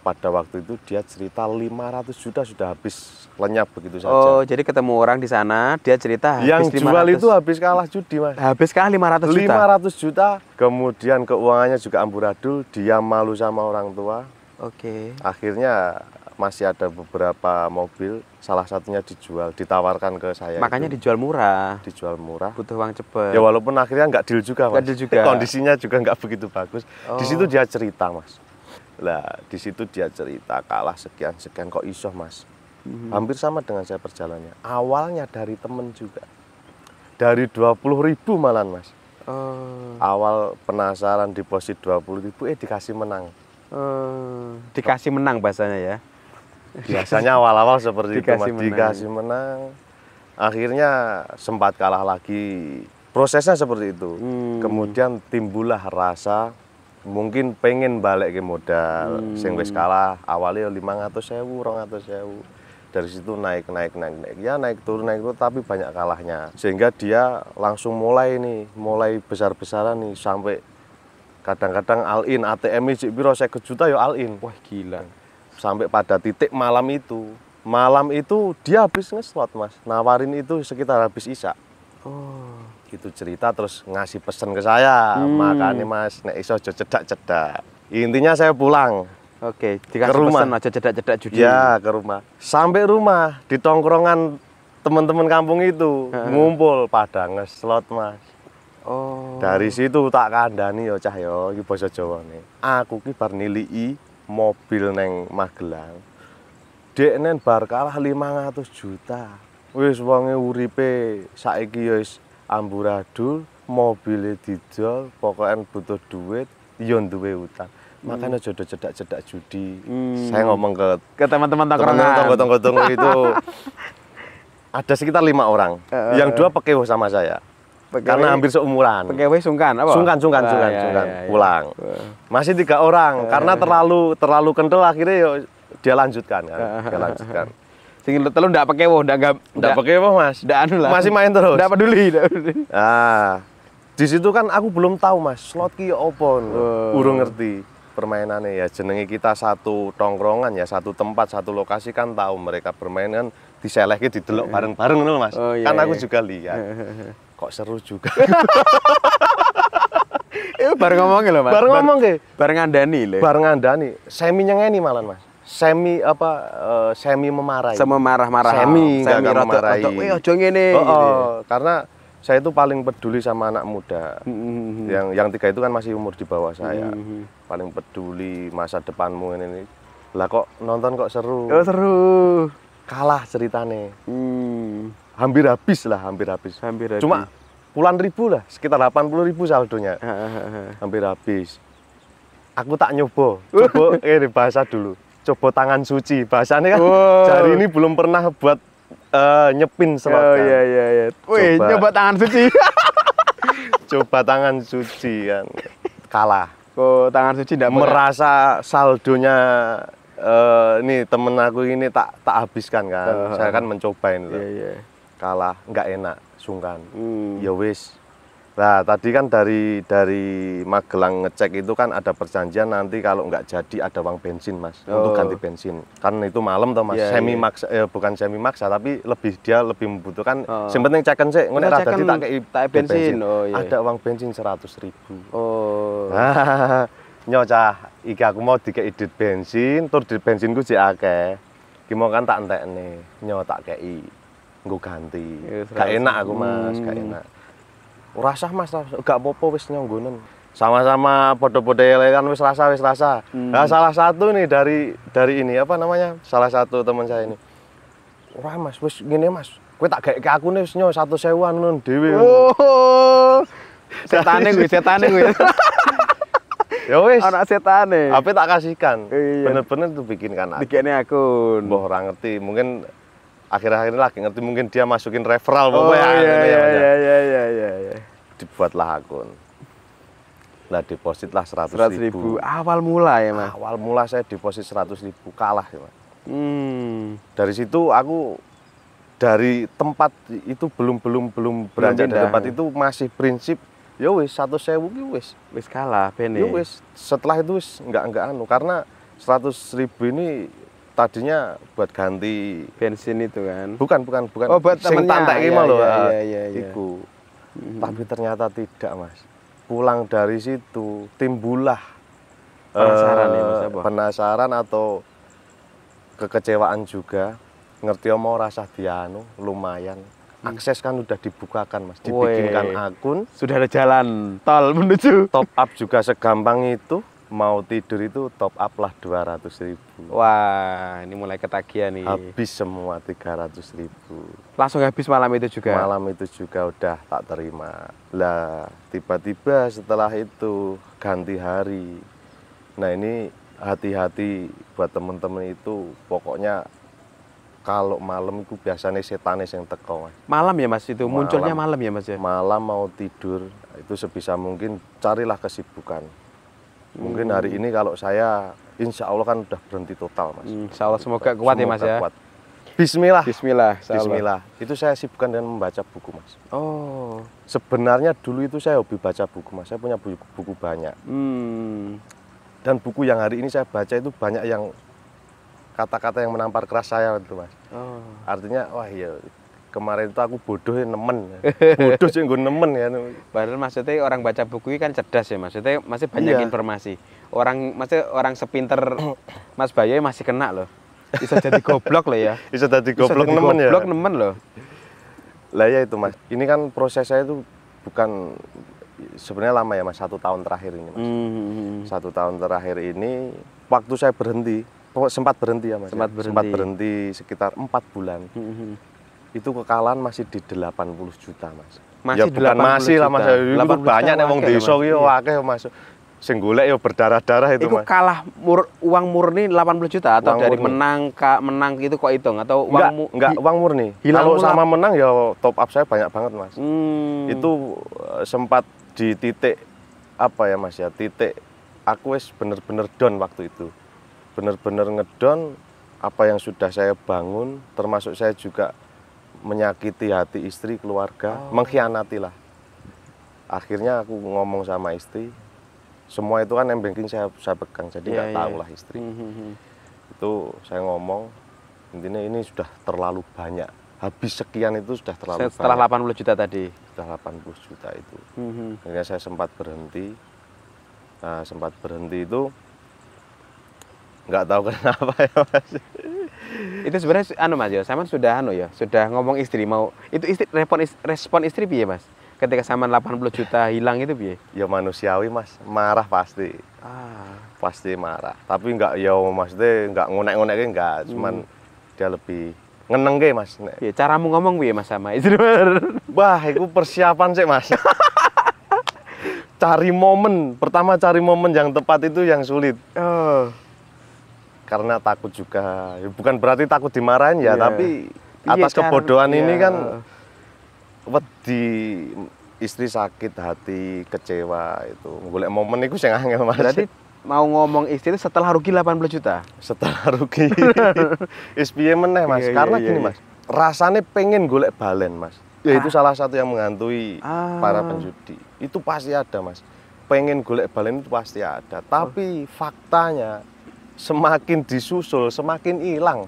Speaker 1: Pada waktu itu dia cerita 500 juta sudah habis lenyap begitu saja.
Speaker 2: Oh, jadi ketemu orang di sana, dia cerita
Speaker 1: habis yang 500. Jual itu habis kalah judi, Mas.
Speaker 2: Habis kalah 500 juta.
Speaker 1: 500 juta. Kemudian keuangannya juga amburadul, dia malu sama orang tua.
Speaker 2: Oke.
Speaker 1: Akhirnya masih ada beberapa mobil, salah satunya dijual, ditawarkan ke saya.
Speaker 2: Makanya itu dijual murah.
Speaker 1: Dijual murah.
Speaker 2: Butuh uang cepet.
Speaker 1: Ya walaupun akhirnya nggak deal juga, Mas.
Speaker 2: Nggak deal juga.
Speaker 1: Kondisinya juga nggak begitu bagus. Di situ dia cerita, Mas. Lah, di situ dia cerita kalah sekian kok iso, Mas. Hampir sama dengan saya perjalanannya. Awalnya dari temen juga. Dari 20.000 malahan, Mas. Awal penasaran deposit 20.000 dikasih menang.
Speaker 2: Dikasih menang bahasanya ya.
Speaker 1: Biasanya awal-awal seperti itu, Mas. Dikasih menang. Akhirnya sempat kalah lagi. Prosesnya seperti itu. Kemudian timbullah rasa mungkin pengen balik ke modal sing wis kalah awalnya 500.000, 200.000. Dari situ naik ya naik turun tapi banyak kalahnya sehingga dia langsung mulai besar-besaran nih sampai kadang-kadang all in ATM ini piro 50 juta ya all in.
Speaker 2: Wah, gila.
Speaker 1: Sampai pada titik malam itu dia habis ngeslot, Mas, nawarin itu sekitar habis isya. Itu cerita terus ngasih pesan ke saya, makanya, Mas, nek iso aja cedak-cedak. Intinya saya pulang.
Speaker 2: Oke, dikasih pesan aja cedak-cedak judi.
Speaker 1: Ya, ke rumah. Sampai rumah di tongkrongan teman-teman kampung itu ngumpul pada ngeslot, Mas. Dari situ tak kandhani ya cah ya, iki basa Jawane. Aku ki bar niliki mobil neng Magelang. Deknen bar kalah 500 juta. Wis wonge uripe saiki ya wis amburadul, mobilnya didol, pokoknya butuh duit, yon duwe utang. Makanya jodoh cedak-cedak judi. Saya ngomong ke teman-teman tonggo-tonggo itu ada sekitar 5 orang. Yang 2 pekewo sama saya. Karena hampir seumuran.
Speaker 2: Pekewo sungkan apa?
Speaker 1: Sungkan. Pulang. Masih 3 orang. Karena terlalu kental akhirnya yo dia lanjutkan kan.
Speaker 2: Sing telu ndak pekewo, ndak
Speaker 1: pekewo, Mas.
Speaker 2: Ndak anu lah.
Speaker 1: Masih main terus.
Speaker 2: Ndak peduli.
Speaker 1: Nah, di situ kan aku belum tahu, Mas, slot ki opo. Urung ngerti permainannya ya. Jenenge kita satu tongkrongan ya, satu tempat, satu lokasi kan tahu mereka bermain kan diselehke didelok bareng-bareng ngono, Mas. Kan aku juga lihat. Kok seru juga.
Speaker 2: Itu bareng ngomong lho, Mas.
Speaker 1: Bareng ngomong ke?
Speaker 2: Bareng ngandani lho.
Speaker 1: Bareng ngandani. Semi nyengeni malah, Mas. Semi memarahi.
Speaker 2: Sama marah-marah.
Speaker 1: Semi enggak memarahi.
Speaker 2: Weh aja ngene.
Speaker 1: Karena saya itu paling peduli sama anak muda. Yang 3 itu kan masih umur di bawah saya. Paling peduli masa depanmu ini. Lah kok nonton kok seru.
Speaker 2: Oh, seru.
Speaker 1: Kalah ceritane. Hampir habis. Cuma puluhan ribu lah, sekitar 80.000 saldonya. Hampir habis. Aku tak coba ini bahasa dulu. Coba tangan suci. Bahasanya kan jari ini belum pernah buat nyepin slot.
Speaker 2: Oh iya. Wih, nyoba tangan suci.
Speaker 1: Coba tangan suci kan. Kalah.
Speaker 2: Oh, tangan suci enggak
Speaker 1: merasa saldonya ini temen aku ini tak habiskan kan. Saya kan mencobain itu.
Speaker 2: Iya.
Speaker 1: Kalah, nggak enak, sungkan. Ya wis. Nah, tadi kan dari Magelang ngecek itu kan ada perjanjian nanti kalau nggak jadi ada uang bensin, Mas, untuk ganti bensin. Kan itu malam toh, Mas. Bukan semi maksa, tapi dia lebih membutuhkan. Yang penting cekan sih, ngene ra dadi tak bensin. Oh, iya. Ada uang bensin 100.000. Oh. Nah, nyocah iki aku mau dikei duit bensin, tur duit bensinku jek akeh. Ki mau kan tak entekne, nyo tak kei nggo ganti. Gak enak aku, Mas, gak enak. Rasah Mas, gak apa-apa wis nyonggonen. Sama-sama podo-podo kan wis rasa. Nah, salah satu nih dari ini apa namanya? Salah satu teman saya ini. Ora Mas, wis ngene Mas. Kowe tak gaeke aku nih wis nyo 100.000-an ngono dhewe. Oh. Setane kuwi. Ya wis. Ana setane. Apa tak kasihkan. Bener-bener tuh bikinkan aku.
Speaker 2: Bikine akun.
Speaker 1: Mbah ora ngerti, mungkin akhir-akhir ini lagi ngerti, mungkin dia masukin referral
Speaker 2: Iya.
Speaker 1: Dibuatlah akun. Lah depositlah 100.000.
Speaker 2: Awal mula ya, Mas.
Speaker 1: Awal mula saya deposit 100.000, kalah ya, Mas. Dari situ aku dari tempat itu belum beranjak dari tempat itu masih prinsip ya wis 100.000 ki wis
Speaker 2: kalah ben.
Speaker 1: Ya wis. Setelah itu wis enggak anu karena 100.000 ini tadinya buat ganti
Speaker 2: bensin itu kan.
Speaker 1: Bukan.
Speaker 2: Oh, buat
Speaker 1: sing tak iki lho.
Speaker 2: Iya.
Speaker 1: Iku. Tapi ternyata tidak, Mas. Pulang dari situ timbullah penasaran atau kekecewaan juga. Ngerti mau rasa dianu lumayan. Akses kan udah dibukakan, Mas. Dibikinkan akun,
Speaker 2: sudah ada jalan tol menuju.
Speaker 1: Top up juga segampang itu. Mau tidur itu top up lah 200.000.
Speaker 2: Wah, ini mulai ketagihan nih.
Speaker 1: Habis semua 300.000.
Speaker 2: Langsung habis malam itu juga?
Speaker 1: Malam itu juga udah tak terima. Lah, tiba-tiba setelah itu ganti hari. Nah ini hati-hati buat temen-temen itu. Pokoknya kalau malam itu biasanya setanis yang teko, Mas.
Speaker 2: Malam ya, Mas, itu? Munculnya malam ya, Mas ya?
Speaker 1: Malam mau tidur, itu sebisa mungkin carilah kesibukan. Mungkin hari ini kalau saya insya Allah kan udah berhenti total, Mas.
Speaker 2: Insya Allah semoga kuat ya, Mas ya. Kuat.
Speaker 1: Bismillah. Itu saya sibukkan dengan membaca buku, Mas.
Speaker 2: Oh.
Speaker 1: Sebenarnya dulu itu saya hobi baca buku, Mas. Saya punya buku banyak. Dan buku yang hari ini saya baca itu banyak yang kata-kata yang menampar keras saya itu, Mas. Oh. Artinya wah iya. Kemarin itu aku bodoh ya nemen. Bodoh sih gue nemen ya.
Speaker 2: Padahal maksudnya orang baca buku ini kan cerdas ya, maksudnya masih banyak informasi. Orang sepinter Mas Bayu masih kena loh. Bisa jadi goblok loh ya.
Speaker 1: Bisa jadi goblok nemen ya.
Speaker 2: Goblok nemen loh.
Speaker 1: Lah ya itu, Mas. Ini kan proses saya itu bukan sebenarnya lama ya, Mas. 1 tahun terakhir ini, Mas. 1 tahun terakhir ini waktu saya berhenti, sempat berhenti ya, Mas. Sempat berhenti sekitar 4 bulan. Itu kekalahan masih di 80 juta, Mas.
Speaker 2: Masih
Speaker 1: ya bukan masih lah, Mas. Itu banyak nek wong desa ki yo akeh, Mas. Sing golek yo berdarah-darah itu, Mas.
Speaker 2: Itu kalah uang murni 80 juta atau uang dari murni. menang itu kok hitung atau
Speaker 1: enggak uang murni. Kalau sama menang ya top up saya banyak banget, Mas. Itu sempat di titik apa ya, Mas ya? Titik aku wis bener-bener down waktu itu. Bener-bener ngedon apa yang sudah saya bangun, termasuk saya juga menyakiti hati istri, keluarga, mengkhianati lah. Akhirnya aku ngomong sama istri, semua itu kan banking saya pegang, jadi nggak tahu lah istri. Itu saya ngomong, intinya ini sudah terlalu banyak. Habis sekian itu sudah terlalu banyak.
Speaker 2: Setelah 80 juta tadi?
Speaker 1: Setelah 80 juta itu. Akhirnya saya sempat berhenti. Nah, sempat berhenti itu, nggak tahu kenapa ya Mas.
Speaker 2: Itu sebenarnya Mas ya, Saman sudah sudah ngomong istri mau itu respon istri piye Mas? Ketika Saman 80 juta hilang itu piye?
Speaker 1: Ya manusiawi Mas, marah pasti. Pasti marah. Tapi enggak ya maksudnya enggak ngonek-ngonek enggak, cuman dia lebih ngenengke Mas.
Speaker 2: Piye caramu ngomong piye Mas sama istri?
Speaker 1: Wah, itu persiapan sih Mas. Pertama cari momen yang tepat itu yang sulit. Karena takut juga, bukan berarti takut dimarahin ya, tapi atas kebodohan ini kan wedi istri sakit hati, kecewa itu. Golek momen itu sing angel Mas.
Speaker 2: Berarti mau ngomong istri itu setelah rugi 80 juta.
Speaker 1: Setelah rugi. Wis piye meneh Mas? Karena gini Mas, rasanya pengen golek balen Mas. Ya itu salah satu yang menghantui para penjudi. Itu pasti ada Mas. Pengen golek balen itu pasti ada, tapi faktanya semakin disusul semakin hilang.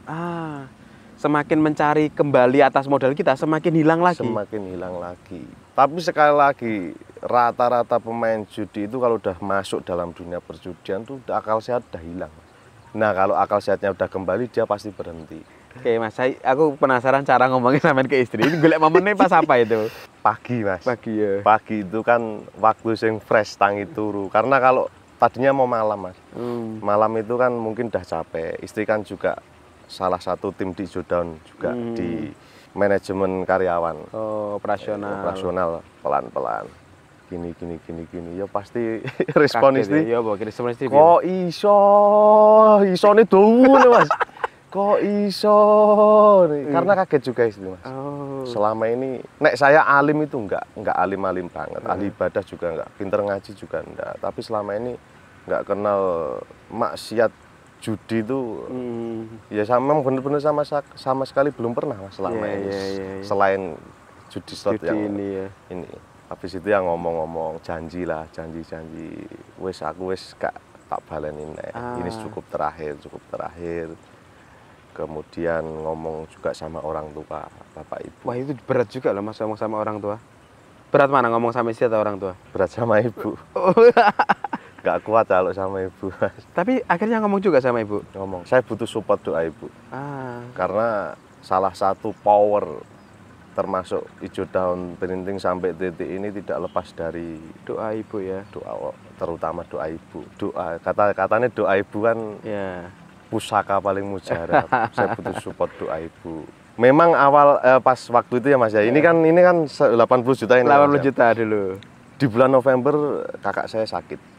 Speaker 2: Semakin mencari kembali atas modal kita, semakin hilang lagi.
Speaker 1: Semakin hilang lagi. Tapi sekali lagi, rata-rata pemain judi itu kalau udah masuk dalam dunia perjudian tuh akal sehat udah hilang. Nah, kalau akal sehatnya udah kembali, dia pasti berhenti.
Speaker 2: Oke Mas, aku penasaran cara ngomongin sampean ke istri. Ini golek momennya pas apa itu?
Speaker 1: Pagi Mas.
Speaker 2: Pagi ya.
Speaker 1: Pagi itu kan waktu sing fresh tangi turu. Karena kalau tadinya mau malam Mas. Malam itu kan mungkin udah capek. Istri kan juga salah satu tim di Jodown juga di manajemen karyawan. Operasional pelan-pelan. Gini. Ya pasti respon istri.
Speaker 2: Ya, respon istri.
Speaker 1: Kok isone duwune Mas. Kok iso? Karena kaget juga istri Mas. Selama ini nek saya alim itu enggak alim-alim banget. Ahli ibadah juga enggak, pinter ngaji juga enggak. Tapi selama ini enggak kenal maksiat judi itu ya sama bener-bener sama sekali belum pernah Mas selama ini. Selain judi slot yang ini. Habis itu yang ngomong-ngomong janji. Aku wis gak tak baleni nek. Ini cukup terakhir. Kemudian ngomong juga sama orang tua, bapak ibu.
Speaker 2: Wah itu berat juga loh Mas ngomong sama orang tua. Berat mana ngomong sama istri atau orang tua?
Speaker 1: Berat sama ibu. Gak kuat kalau sama ibu.
Speaker 2: Tapi akhirnya ngomong juga sama ibu?
Speaker 1: Ngomong, saya butuh support doa ibu. Karena salah satu power termasuk Ijo Daun Printing sampai titik ini tidak lepas dari
Speaker 2: doa ibu ya.
Speaker 1: Doa, terutama doa ibu. Katanya doa ibu kan pusaka paling mujarab. Saya butuh support doa ibu. Memang awal pas waktu itu ya Mas ya. Ini kan 80 juta ini.
Speaker 2: 80 juta dulu.
Speaker 1: Di bulan November kakak saya sakit.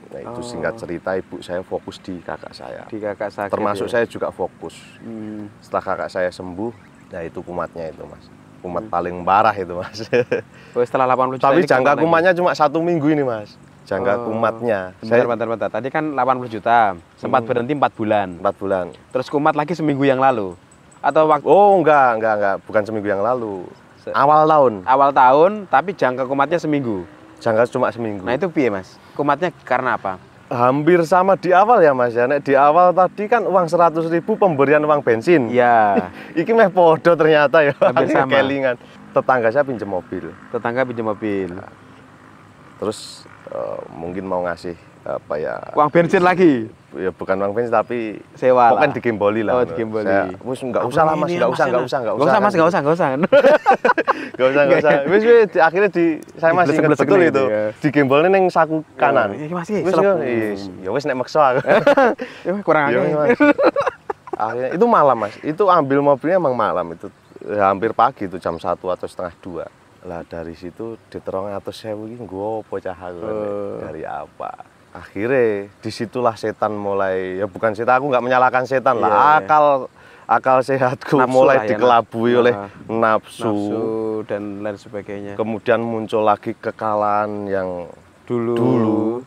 Speaker 1: Nah itu singkat cerita ibu saya fokus di kakak saya.
Speaker 2: Di kakak sakit.
Speaker 1: Termasuk saya juga fokus. Setelah kakak saya sembuh, ya itu kumatnya itu Mas. Kumat paling parah itu Mas.
Speaker 2: Setelah 80 juta.
Speaker 1: Tapi jangka kumatnya cuma 1 minggu ini Mas. Jangka kumatnya.
Speaker 2: Bentar. Tadi kan 80 juta. Sempat berhenti 4 bulan.
Speaker 1: 4 bulan.
Speaker 2: Terus kumat lagi seminggu yang lalu. Atau waktu?
Speaker 1: Oh enggak. Bukan seminggu yang lalu. Awal tahun.
Speaker 2: Awal tahun, tapi jangka kumatnya seminggu.
Speaker 1: Jangka cuma seminggu.
Speaker 2: Nah itu piye Mas? Kumatnya karena apa?
Speaker 1: Hampir sama di awal ya Mas ya. Nek di awal tadi kan uang 100.000 pemberian uang bensin.
Speaker 2: Iya.
Speaker 1: Iki meh podo ternyata ya.
Speaker 2: Hampir sama.
Speaker 1: Kelingan. Tetangga saya pinjam mobil. Nah, terus mungkin mau ngasih apa ya?
Speaker 2: Uang bensin lagi.
Speaker 1: Ya bukan uang bensin tapi
Speaker 2: sewa.
Speaker 1: Pokoknya digemboli lah.
Speaker 2: Oh, digemboli.
Speaker 1: Wis enggak usah lah Mas, enggak usah.
Speaker 2: Enggak usah.
Speaker 1: Enggak usah. Wis akhirnya saya masih ingat betul itu. Digemboli ning saku kanan. Ya wis nek maksa aku.
Speaker 2: Ya kurang aja.
Speaker 1: Akhirnya itu malam Mas. Itu ambil mobilnya emang malam itu. Hampir pagi itu jam 1 atau setengah 2. Lah dari situ diterong 100.000 iki nggo apa cah aku dari apa. Akhirnya disitulah setan mulai, ya bukan setan, aku nggak menyalahkan setan lah, akal sehatku nafsu mulai dikelabui oleh nafsu
Speaker 2: dan lain sebagainya.
Speaker 1: Kemudian muncul lagi kekalahan yang
Speaker 2: dulu.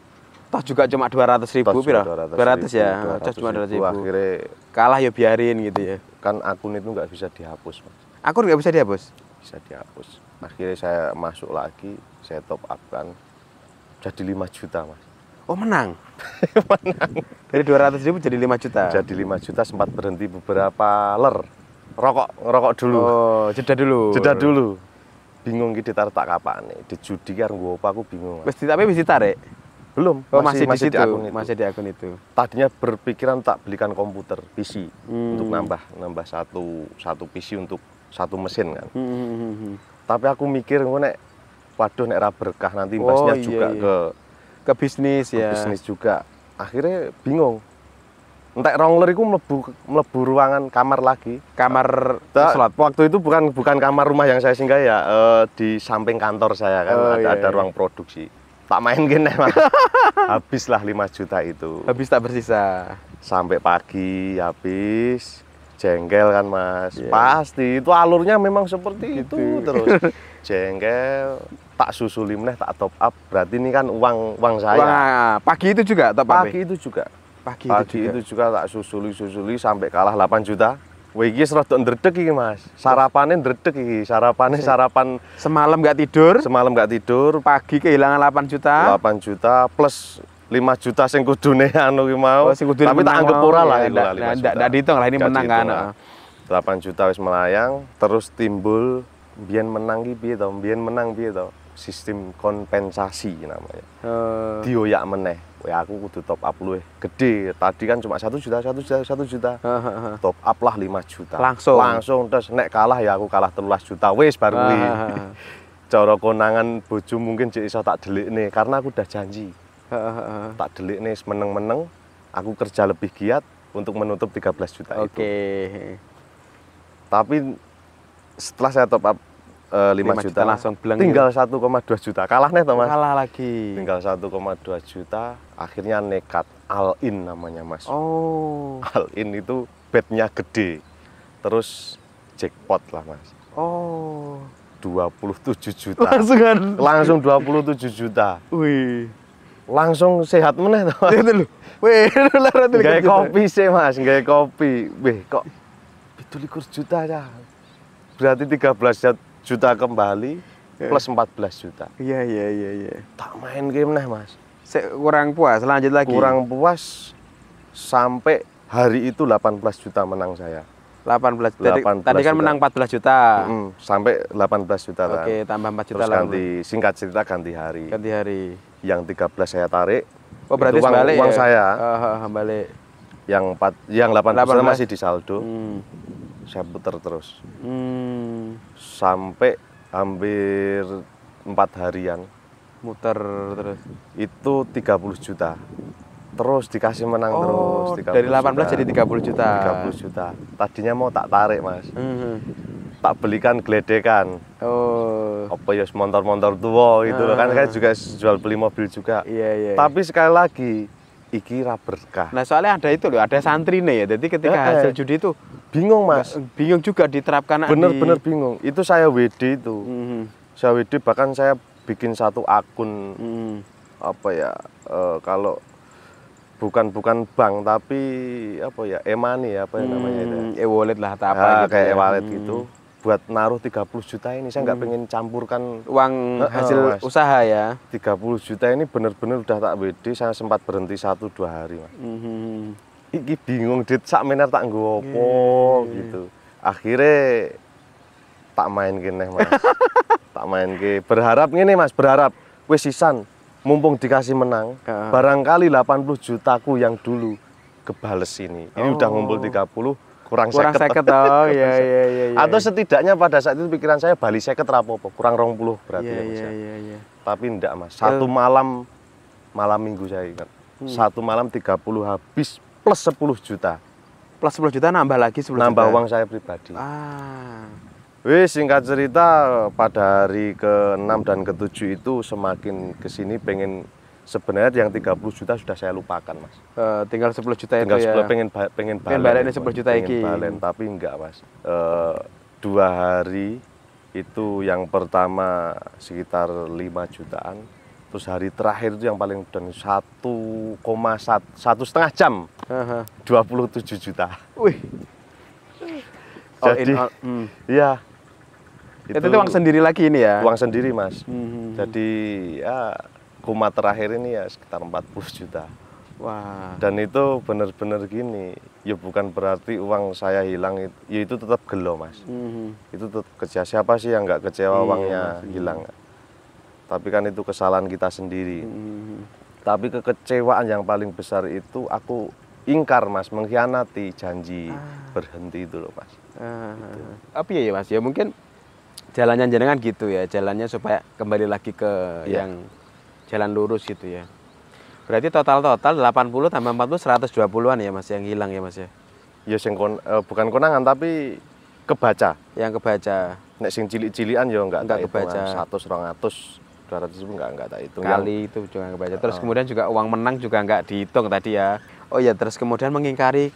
Speaker 2: Toh juga cuma 200.000 pira? 200 ya, cuma 200.000.
Speaker 1: Akhirnya
Speaker 2: kalah ya biarin gitu ya.
Speaker 1: Kan akun itu nggak bisa dihapus Mas.
Speaker 2: Akun nggak bisa dihapus?
Speaker 1: Bisa dihapus. Akhirnya saya masuk lagi, saya top up kan, jadi 5 juta Mas.
Speaker 2: Oh menang? Menang. Dari 200.000 jadi 5 juta?
Speaker 1: Jadi 5 juta, sempat berhenti beberapa ler. Ngerokok dulu.
Speaker 2: Oh, jeda dulu.
Speaker 1: Bingung gitu ditaruh tak kapan nih. Di judi kan gue aku bingung.
Speaker 2: Tapi bisa ditarik?
Speaker 1: Belum,
Speaker 2: Oh, masih di situ,
Speaker 1: akun itu.
Speaker 2: masih di akun itu.
Speaker 1: Tadinya berpikiran tak belikan komputer PC untuk nambah satu PC untuk satu mesin kan. Tapi aku mikir nek waduh nek ra berkah nanti imbasnya juga
Speaker 2: ke bisnis ya.
Speaker 1: Bisnis juga. Akhirnya bingung. Entek rongler iku mlebu ruangan kamar lagi.
Speaker 2: Kamar
Speaker 1: slot. Waktu itu bukan kamar rumah yang saya singgah ya, di samping kantor saya kan ada ruang produksi. Tak main gini Mas. Habislah 5 juta itu.
Speaker 2: Habis tak bersisa.
Speaker 1: Sampai pagi habis. Jengkel kan Mas. Pasti itu alurnya memang seperti itu terus. Jengkel, tak susuli meneh, tak top up. Berarti ini kan uang saya.
Speaker 2: Wah, pagi itu juga top up.
Speaker 1: Pagi itu juga.
Speaker 2: Pagi
Speaker 1: itu juga tak susuli sampai kalah 8 juta. Wah, iki rada ndredeg iki, Mas. Sarapane ndredeg iki. Sarapan
Speaker 2: semalam nggak tidur.
Speaker 1: Semalam nggak tidur.
Speaker 2: Pagi kehilangan 8 juta.
Speaker 1: 8 juta plus 5 juta sing kudune anu ki mau. Tapi tak anggap ora lah iku lah.
Speaker 2: Ndak dihitung lah ini menang kan.
Speaker 1: 8 juta wis melayang, terus timbul biyen menang ki piye to? Biyen menang piye to? Sistem kompensasi namanya. Dioyak meneh. Ya aku kudu top up luwih gede. Tadi kan cuma 1 juta. Top up lah 5 juta. Langsung terus nek kalah ya aku kalah 13 juta. Wis baru kuwi. Cara konangan bojo mungkin jek iso tak delikne karena aku udah janji. Tak delikne meneng-meneng, aku kerja lebih giat untuk menutup 13 juta itu. Tapi setelah saya top up 5 juta
Speaker 2: langsung
Speaker 1: tinggal 1,2 juta. Kalah nih Mas.
Speaker 2: Kalah lagi.
Speaker 1: Tinggal 1,2 juta. Akhirnya nekat all in namanya Mas.
Speaker 2: Oh.
Speaker 1: All in itu betnya gede. Terus jackpot lah Mas.
Speaker 2: Oh.
Speaker 1: 27 juta. Langsung 27 juta.
Speaker 2: Wih.
Speaker 1: Langsung sehat meneh to.
Speaker 2: Itu lho. Wih,
Speaker 1: gawe kopi sih Mas, gawe kopi. Wih, kok 27 juta ya. Berarti 13 juta kembali plus 14 juta.
Speaker 2: Iya.
Speaker 1: Tak main game nih Mas.
Speaker 2: Kurang puas, lanjut lagi.
Speaker 1: Kurang puas sampai hari itu 18 juta menang saya.
Speaker 2: 18. Tadi kan menang 14 juta.
Speaker 1: Sampai 18 juta.
Speaker 2: Oke, tambah 4 juta.
Speaker 1: Terus ganti, singkat cerita ganti hari.
Speaker 2: Ganti hari.
Speaker 1: Yang 13 saya tarik.
Speaker 2: Oh, berarti
Speaker 1: uang saya.
Speaker 2: Balik.
Speaker 1: Yang 18 masih di saldo. Saya putar terus. Sampai hampir 4 harian.
Speaker 2: Muter terus.
Speaker 1: Itu 30 juta. Terus dikasih menang terus.
Speaker 2: Dari 18 jadi 30 juta.
Speaker 1: 30 juta. Tadinya mau tak tarik Mas. Tak belikan geledekan. Apa ya motor-motor tua gitu loh. Kan saya juga jual beli mobil juga.
Speaker 2: Iya.
Speaker 1: Tapi sekali lagi iki ra berkah.
Speaker 2: Nah, soalnya ada itu loh, ada santrine ya. Jadi ketika hasil judi itu
Speaker 1: bingung Mas.
Speaker 2: Bingung juga diterapkan.
Speaker 1: Bener-bener bingung. Itu saya WD itu. Saya WD bahkan saya bikin satu akun apa ya kalau bukan bank tapi apa ya e-money apa yang namanya itu.
Speaker 2: E-wallet lah atau apa gitu.
Speaker 1: Kayak e-wallet gitu. Buat naruh 30 juta ini saya nggak pengen campurkan
Speaker 2: uang hasil usaha ya.
Speaker 1: 30 juta ini bener-bener udah tak WD, saya sempat berhenti 1-2 hari Mas. Iki bingung dit sak mener tak nggo opo gitu. Akhirnya tak main kene Mas. Tak main ke berharap ngene Mas, berharap wis sisan mumpung dikasih menang, barangkali 80 jutaku yang dulu kebales ini. Ini udah ngumpul 30 kurang 50.
Speaker 2: Oh iya.
Speaker 1: Atau setidaknya pada saat itu pikiran saya Bali 50 rapopo, kurang 20 berarti ya Mas.
Speaker 2: Iya.
Speaker 1: Tapi enggak Mas. Satu malam minggu saya ingat. Satu malam 30 habis plus 10 juta.
Speaker 2: Plus 10 juta nambah lagi 10 juta.
Speaker 1: Nambah uang saya pribadi. Wis singkat cerita pada hari ke-6 dan ke-7 itu semakin kesini pengen sebenarnya yang 30 juta sudah saya lupakan Mas.
Speaker 2: Tinggal 10 juta
Speaker 1: tinggal
Speaker 2: itu
Speaker 1: 10,
Speaker 2: ya.
Speaker 1: pengen balen
Speaker 2: 10 juta iki.
Speaker 1: Tapi enggak Mas. 2 hari itu yang pertama sekitar 5 jutaan. Terus hari terakhir itu yang paling dan 1,5 jam. 27 juta.
Speaker 2: Wih.
Speaker 1: Jadi iya.
Speaker 2: Itu uang sendiri lagi ini ya?
Speaker 1: Uang sendiri Mas. Jadi ya kumat terakhir ini ya sekitar 40 juta.
Speaker 2: Wah.
Speaker 1: Dan itu benar-benar gini, ya bukan berarti uang saya hilang, ya itu tetap gelo Mas. Itu tetap kecewa. Siapa sih yang nggak kecewa uangnya hilang? Tapi kan itu kesalahan kita sendiri. Tapi kekecewaan yang paling besar itu aku ingkar Mas, mengkhianati janji berhenti itu loh Mas.
Speaker 2: Gitu. Apa ya Mas? Ya mungkin jalannya jenengan gitu ya, jalannya supaya kembali lagi ke yang jalan lurus gitu ya. Berarti total 80 tambah 40 120-an ya Mas yang hilang ya Mas ya.
Speaker 1: Ya bukan konangan tapi kebaca.
Speaker 2: Yang kebaca.
Speaker 1: Nek sing cilik-cilikan ya enggak
Speaker 2: kebaca.
Speaker 1: 100, 200 200 ribu enggak tak hitung.
Speaker 2: Kali itu juga kebaca. Terus kemudian juga uang menang juga enggak dihitung tadi ya. Oh ya, terus kemudian mengingkari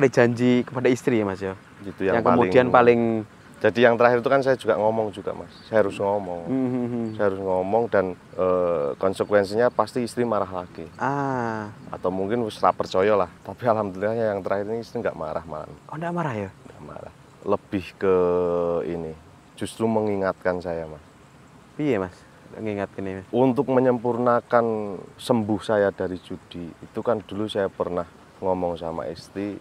Speaker 2: janji kepada istri ya Mas ya.
Speaker 1: Gitu
Speaker 2: yang kemudian paling
Speaker 1: jadi yang terakhir itu kan saya juga ngomong juga Mas. Saya harus ngomong. Saya harus ngomong dan konsekuensinya pasti istri marah lagi. Atau mungkin wis ra percaya lah. Tapi alhamdulillah yang terakhir ini istri enggak marah malah.
Speaker 2: Oh, enggak marah ya?
Speaker 1: Enggak marah. Lebih ke ini, justru mengingatkan saya Mas.
Speaker 2: Iya Mas, mengingatkan ini.
Speaker 1: Untuk menyempurnakan sembuh saya dari judi, itu kan dulu saya pernah ngomong sama istri,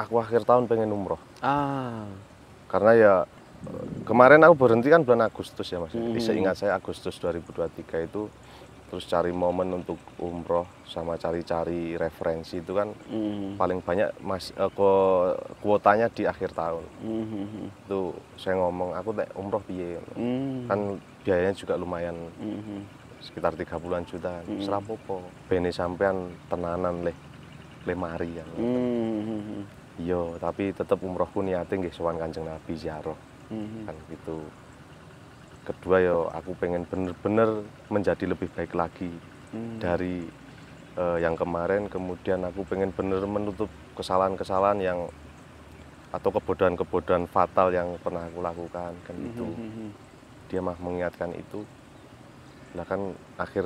Speaker 1: aku akhir tahun pengen umroh. Karena ya kemarin aku berhenti kan bulan Agustus ya Mas. Seingat saya Agustus 2023 itu terus cari momen untuk umroh sama cari-cari referensi itu kan paling banyak kuotanya di akhir tahun. Itu saya ngomong aku umroh piye kan biayanya juga lumayan sekitar 30-an juta. Serapopo bene sampean tenanan le mari kan. Yo tapi tetap umrohku niate nggih sowan Kanjeng Nabi ziarah. Kan gitu. Kedua ya aku pengen bener-bener menjadi lebih baik lagi dari yang kemarin. Kemudian aku pengen bener menutup kesalahan-kesalahan yang atau kebodohan-kebodohan fatal yang pernah aku lakukan kan itu. Dia mah mengingatkan itu. Lah kan akhir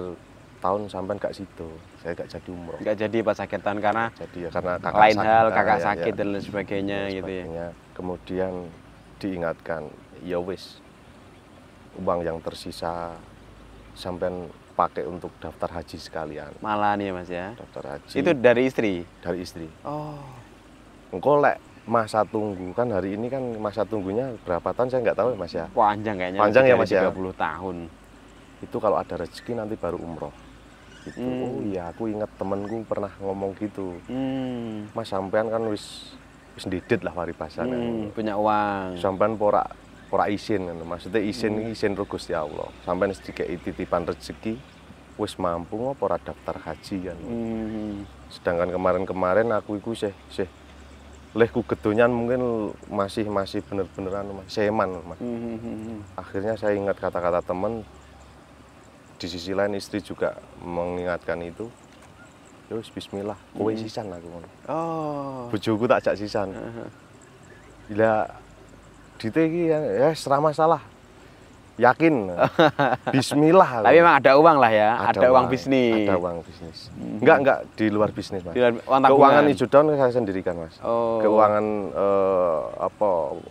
Speaker 1: tahun sampai gak situ. Saya gak jadi umroh.
Speaker 2: Gak jadi pas akhir tahun karena
Speaker 1: jadi ya karena kakak
Speaker 2: lain
Speaker 1: sakit,
Speaker 2: hal kakak sakit dan lain sebagainya gitu ya.
Speaker 1: Kemudian diingatkan ya wis uang yang tersisa sampean pakai untuk daftar haji sekalian.
Speaker 2: Malah nih Mas ya.
Speaker 1: Daftar haji.
Speaker 2: Itu dari istri?
Speaker 1: Dari istri.
Speaker 2: Oh.
Speaker 1: Engko lek masa tunggu kan hari ini kan masa tunggunya berapa tahun saya nggak tahu Mas ya.
Speaker 2: Panjang kayaknya.
Speaker 1: Panjang ya Mas ya.
Speaker 2: 30 tahun.
Speaker 1: Itu kalau ada rezeki nanti baru umroh. Gitu. Oh iya aku ingat temenku pernah ngomong gitu. Mas sampean kan wis didit lah paribasan.
Speaker 2: Punya uang.
Speaker 1: Sampean ora isin kan. Maksudnya isin ro Gusti Allah. Sampeyan sedikit titipan rezeki wis mampu ngopo ora daftar haji kan. Sedangkan kemarin aku iku sih lehku gedonyan mungkin masih bener-beneran seman Mas. Akhirnya saya ingat kata-kata teman. Di sisi lain istri juga mengingatkan itu. Ya wis bismillah, kowe sisan aku ngono. Oh. Bojoku tak jak sisan. Bila dite iki ya ora masalah. Yakin. Bismillah.
Speaker 2: Tapi memang ada uang lah ya, ada uang bisnis.
Speaker 1: Ada uang bisnis. Enggak di luar bisnis, Mas.
Speaker 2: Keuangan
Speaker 1: hijau daun saya sendirikan, Mas.
Speaker 2: Oh.
Speaker 1: Keuangan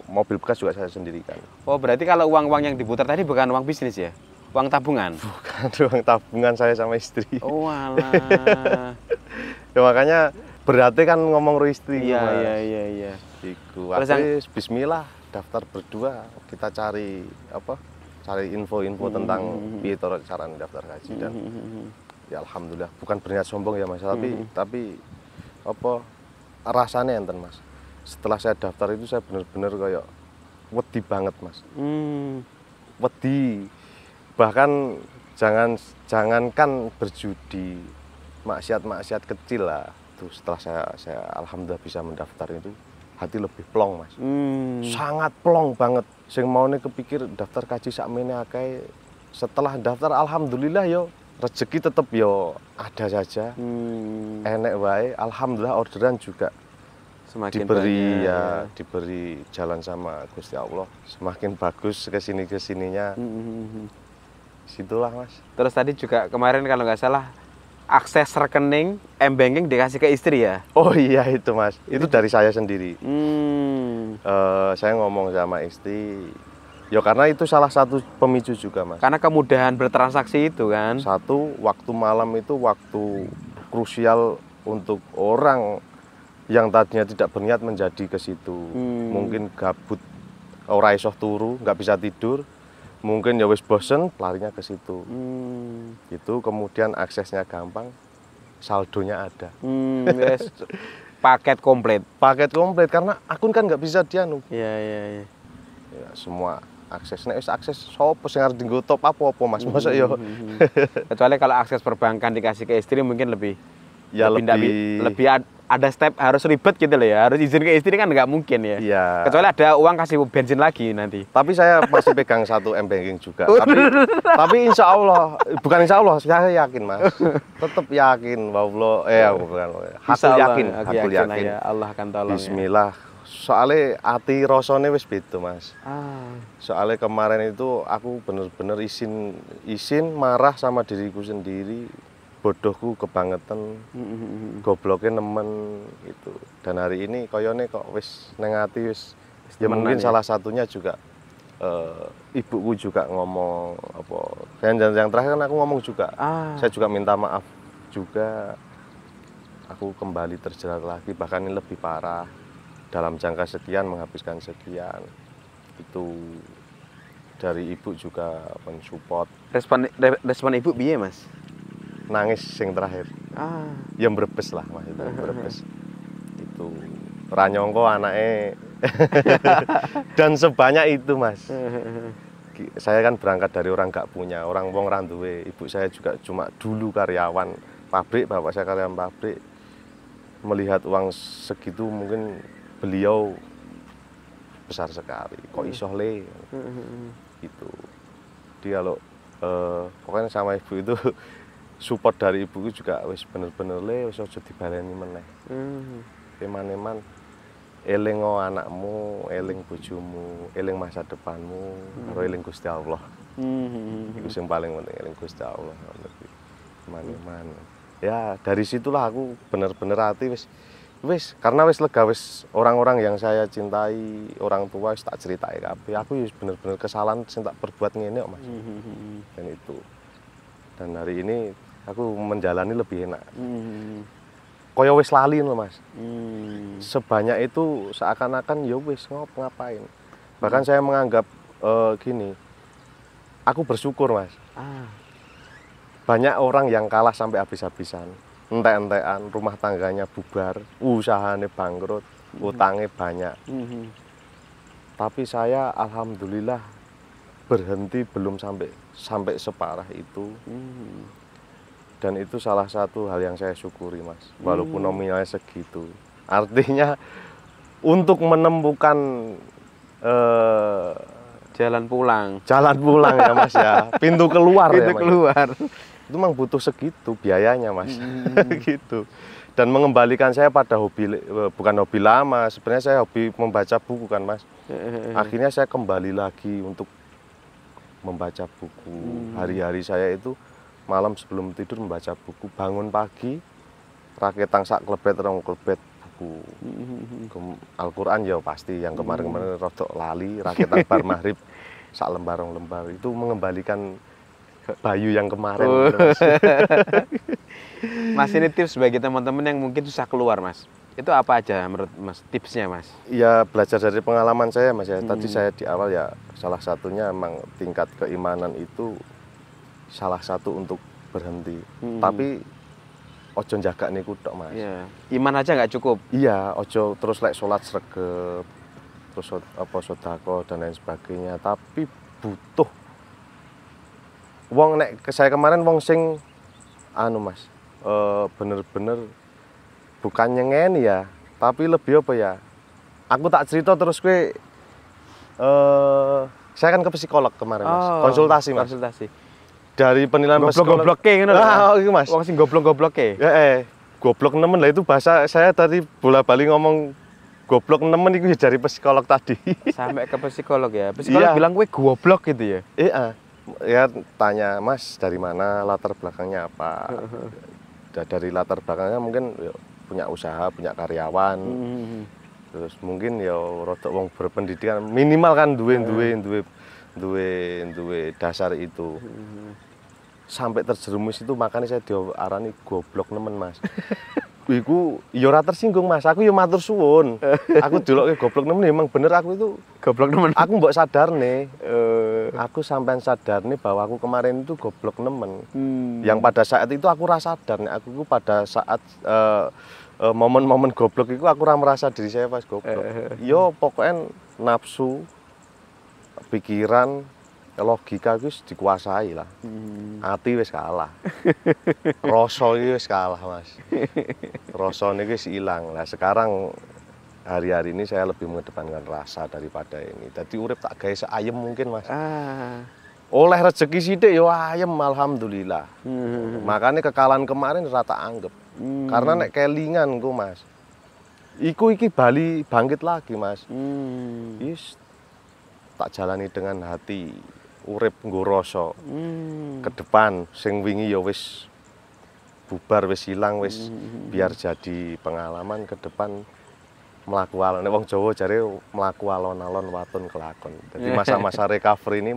Speaker 1: mobil bekas juga saya sendirikan.
Speaker 2: Oh, berarti kalau uang-uang yang diputar tadi bukan uang bisnis ya? Uang tabungan?
Speaker 1: Bukan, uang tabungan saya sama istri.
Speaker 2: Oh, alah.
Speaker 1: Ya, makanya berarti kan ngomong ro istri.
Speaker 2: Iya.
Speaker 1: Iku. Terus bismillah, daftar berdua, kita cari info-info tentang piye cara daftar haji dan ya alhamdulillah bukan berniat sombong ya Mas, tapi rasanya enten Mas. Setelah saya daftar itu saya benar-benar kayak wedi banget Mas. Wedi. Bahkan jangankan berjudi, maksiat kecil lah. Terus setelah saya alhamdulillah bisa mendaftar itu hati lebih plong Mas. Sangat plong banget. Sing maune kepikir daftar kaji sakmene akeh. Setelah daftar alhamdulillah yo rezeki tetep yo ada saja. Enek wae, alhamdulillah orderan juga semakin diberi banyak, diberi jalan sama Gusti Allah. Semakin bagus kesininya. Situlah Mas. Terus
Speaker 2: tadi juga kemarin kalau nggak salah akses rekening m-banking dikasih ke istri ya?
Speaker 1: Oh iya itu Mas, itu dari saya sendiri. Saya ngomong sama istri, ya karena itu salah satu pemicu juga Mas.
Speaker 2: Karena kemudahan bertransaksi itu kan?
Speaker 1: Satu, waktu malam itu waktu krusial untuk orang yang tadinya tidak berniat menjadi ke situ. Mungkin gabut, ora iso turu, nggak bisa tidur. mungkin ya wis bosen larinya ke situ. Itu kemudian aksesnya gampang, saldonya ada.
Speaker 2: Yes. Paket komplit.
Speaker 1: Paket komplit karena akun kan nggak bisa dianu.
Speaker 2: Iya.
Speaker 1: Ya, semua aksesnya akses sopo sing arep dienggo top apa Mas. Masa ya.
Speaker 2: Kecuali kalau akses perbankan dikasih ke istri mungkin lebih
Speaker 1: lebih
Speaker 2: ada step harus ribet gitu loh ya. Harus izin ke istri kan nggak mungkin ya.
Speaker 1: Iya.
Speaker 2: Kecuali ada uang kasih bensin lagi nanti.
Speaker 1: Tapi saya masih pegang 1 M-Banking juga. tapi insya Allah, bukan insya Allah, saya yakin Mas. Tetap yakin, hakul yakin.
Speaker 2: Ya, Allah akan tolong.
Speaker 1: Bismillah. Ya. Soalnya hati rasane wis beda Mas. Soalnya kemarin itu aku bener-bener isin marah sama diriku sendiri. Bodohku kebangetan, gobloknya nemen gitu. Dan hari ini koyone kok wis neng ati wis ya mungkin salah satunya juga ibuku juga ngomong apa. Dan yang terakhir kan aku ngomong juga. Saya juga minta maaf juga. Aku kembali terjerat lagi, bahkan ini lebih parah. Dalam jangka sekian menghabiskan sekian. Itu dari ibu juga mensupport.
Speaker 2: Respon ibu piye, Mas?
Speaker 1: Nangis sing terakhir. Ya mbrebes lah Mas, itu mbrebes. Itu ranyongko anaknya dan sebanyak itu Mas. Saya kan berangkat dari orang gak punya, orang wong randuwe. Ibu saya juga cuma dulu karyawan pabrik, bapak saya karyawan pabrik. Melihat uang segitu mungkin beliau besar sekali. Kok iso le? Gitu. Dia lo pokoknya sama ibu itu support dari ibuku juga wis bener-bener le wis aja dibaleni meneh. Eman-eman eling anakmu, eling bojomu, eling masa depanmu, karo eling Gusti Allah. Itu yang paling penting, eling Gusti Allah. Eman-eman. Ya, dari situlah aku bener-bener hati wis karena wis lega wis orang-orang yang saya cintai, orang tua wis tak ceritai kabeh. Aku wis bener-bener kesalahan sing tak perbuat ngene kok Mas. Dan itu. Dan hari ini aku menjalani lebih enak. Koyo wis lali lho Mas. Sebanyak itu seakan-akan ya wis ngapain. Bahkan saya menganggap gini. Aku bersyukur Mas. Banyak orang yang kalah sampai habis-habisan. Entek-entekan, rumah tangganya bubar, usahanya bangkrut, utangnya banyak. Tapi saya alhamdulillah berhenti belum sampai separah itu. Dan itu salah satu hal yang saya syukuri Mas, walaupun nominalnya segitu. Artinya untuk menemukan
Speaker 2: jalan pulang
Speaker 1: ya Mas ya, pintu keluar
Speaker 2: ya Mas.
Speaker 1: Itu memang butuh segitu biayanya Mas. Gitu. Dan mengembalikan saya pada bukan hobi lama, sebenarnya saya hobi membaca buku kan Mas. Akhirnya saya kembali lagi untuk membaca buku. Hari-hari saya itu malam sebelum tidur membaca buku, bangun pagi raketang sak klebet rong klebet buku. Al-Qur'an ya pasti yang kemarin-kemarin rodok lali, raketang bar maghrib sak lembar rong lembar. Itu mengembalikan Bayu yang kemarin.
Speaker 2: Mas, ini tips bagi teman-teman yang mungkin susah keluar Mas. Itu apa aja menurut Mas tipsnya Mas?
Speaker 1: Ya belajar dari pengalaman saya Mas ya. Tadi saya di awal ya salah satunya emang tingkat keimanan itu salah satu untuk berhenti. Tapi ojo jaga niku tok Mas.
Speaker 2: Iya. Iman aja nggak cukup.
Speaker 1: Iya, ojo terus sholat sregep, terus sedekah dan lain sebagainya. Tapi butuh wong saya kemarin wong sing Mas. Bener-bener bukan nyengeni ya, tapi lebih apa ya? Aku tak cerita terus saya kan ke psikolog kemarin Mas. Konsultasi Mas. Dari penilaian psikolog.
Speaker 2: Goblok-gobloke ngono lho.
Speaker 1: Mas.
Speaker 2: Wong sing goblok-gobloke.
Speaker 1: Goblok nemen lah itu bahasa saya tadi bola-bali ngomong goblok nemen itu dari psikolog tadi. Sampai ke psikolog ya.
Speaker 2: Psikolog bilang kowe goblok gitu ya.
Speaker 1: Ya tanya Mas dari mana, latar belakangnya apa. Dari latar belakangnya mungkin ya, punya usaha, punya karyawan. Terus mungkin ya rodok wong berpendidikan minimal kan duwe dasar itu. Sampai terjerumus itu makanya saya diarani goblok nemen Mas. Iku ya ora tersinggung Mas, aku ya matur suwun. Aku deloke goblok nemen emang bener aku itu
Speaker 2: goblok nemen.
Speaker 1: Aku mbok sadarne. Aku sampai sadar nih bahwa aku kemarin itu goblok nemen. Yang pada saat itu aku rasa sadar nih, aku pada saat momen-momen goblok itu aku merasa diri saya pas goblok. Yo pokoknya nafsu, pikiran, logika itu dikuasai lah. Hati wis kalah. Rasa itu wis kalah, Mas. Rasa ini wis hilang. Nah, sekarang hari-hari ini saya lebih mengedepankan rasa daripada ini. Jadi urip tak gawe seayem mungkin, Mas. Oleh rezeki sithik yo ayem alhamdulillah. Makanya kekalahan kemarin rata anggap. Karena nek kelingan ku, Mas. Iki bali bangkit lagi, Mas. Yes, tak jalani dengan hati, urip nggo rasa. Ke depan sing wingi ya wis bubar, wis hilang, wis biar jadi pengalaman ke depan mlaku alon. Nek wong Jawa jare mlaku alon-alon watun kelakon. Jadi masa-masa recovery ini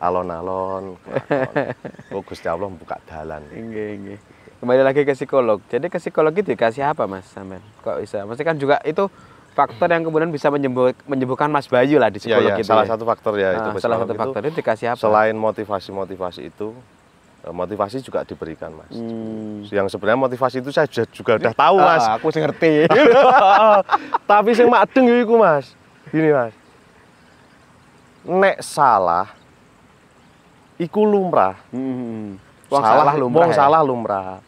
Speaker 1: alon-alon kelakon. Oh, Gusti Allah buka dalan.
Speaker 2: Nggih. Kembali lagi ke psikolog. Jadi ke psikolog itu dikasih apa, Mas sampean? Kok bisa? Maksudnya kan juga itu faktor yang kemudian bisa menyembuhkan Mas Bayu lah di psikolog itu.
Speaker 1: Salah satu faktor ya itu.
Speaker 2: Salah satu faktor itu dikasih apa?
Speaker 1: Selain motivasi itu, motivasi juga diberikan, Mas. Yang sebenarnya motivasi itu saya juga udah tahu, Mas.
Speaker 2: Aku sih ngerti.
Speaker 1: Tapi sing madeng ya iku, Mas. Gini, Mas. Nek salah iku lumrah.
Speaker 2: Wong salah lumrah.
Speaker 1: Wong salah lumrah.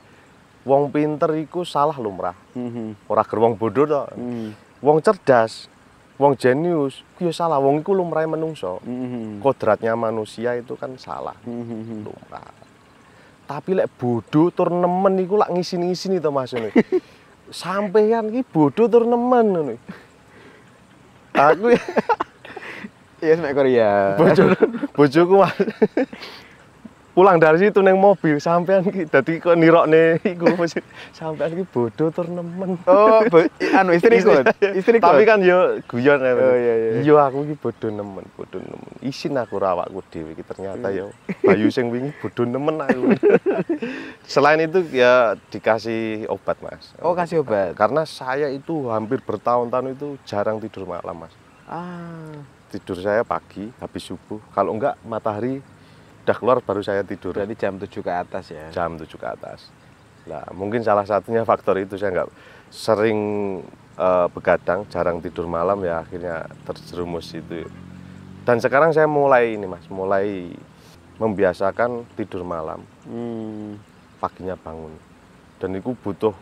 Speaker 1: Wong pinter iku salah lumrah. Ora ger wong bodoh to. Wong cerdas, wong jenius, ku ya salah. Wong iku lumrahe menungso. Kodratnya manusia itu kan salah. Lumrah. Tapi lek bodoh tur nemen iku lak ngisin-ngisini to, Mas ngene. Sampeyan iki bodoh tur nemen ngono. Aku
Speaker 2: iya nek Korea.
Speaker 1: Bojoku, Mas. Pulang dari situ neng mobil sampean ki dadi kok nirokne iku sampean ki bodoh tur nemen.
Speaker 2: Oh, istri ikut.
Speaker 1: Tapi kan yo guyon ya.
Speaker 2: Oh iya.
Speaker 1: Yo aku ki bodoh nemen. Isin aku rawakku dhewe ki ternyata yo Bayu sing wingi bodoh nemen aku. Selain itu ya dikasih obat, Mas.
Speaker 2: Oh, kasih obat.
Speaker 1: Karena saya itu hampir bertahun-tahun itu jarang tidur malam, Mas. Tidur saya pagi habis subuh. Kalau enggak matahari udah keluar baru saya tidur.
Speaker 2: Berarti jam 7 ke atas ya?
Speaker 1: Jam 7 ke atas. Nah, mungkin salah satunya faktor itu saya nggak sering begadang, jarang tidur malam ya akhirnya terjerumus itu. Dan sekarang saya mulai ini, Mas, mulai membiasakan tidur malam. Paginya bangun. Dan itu butuh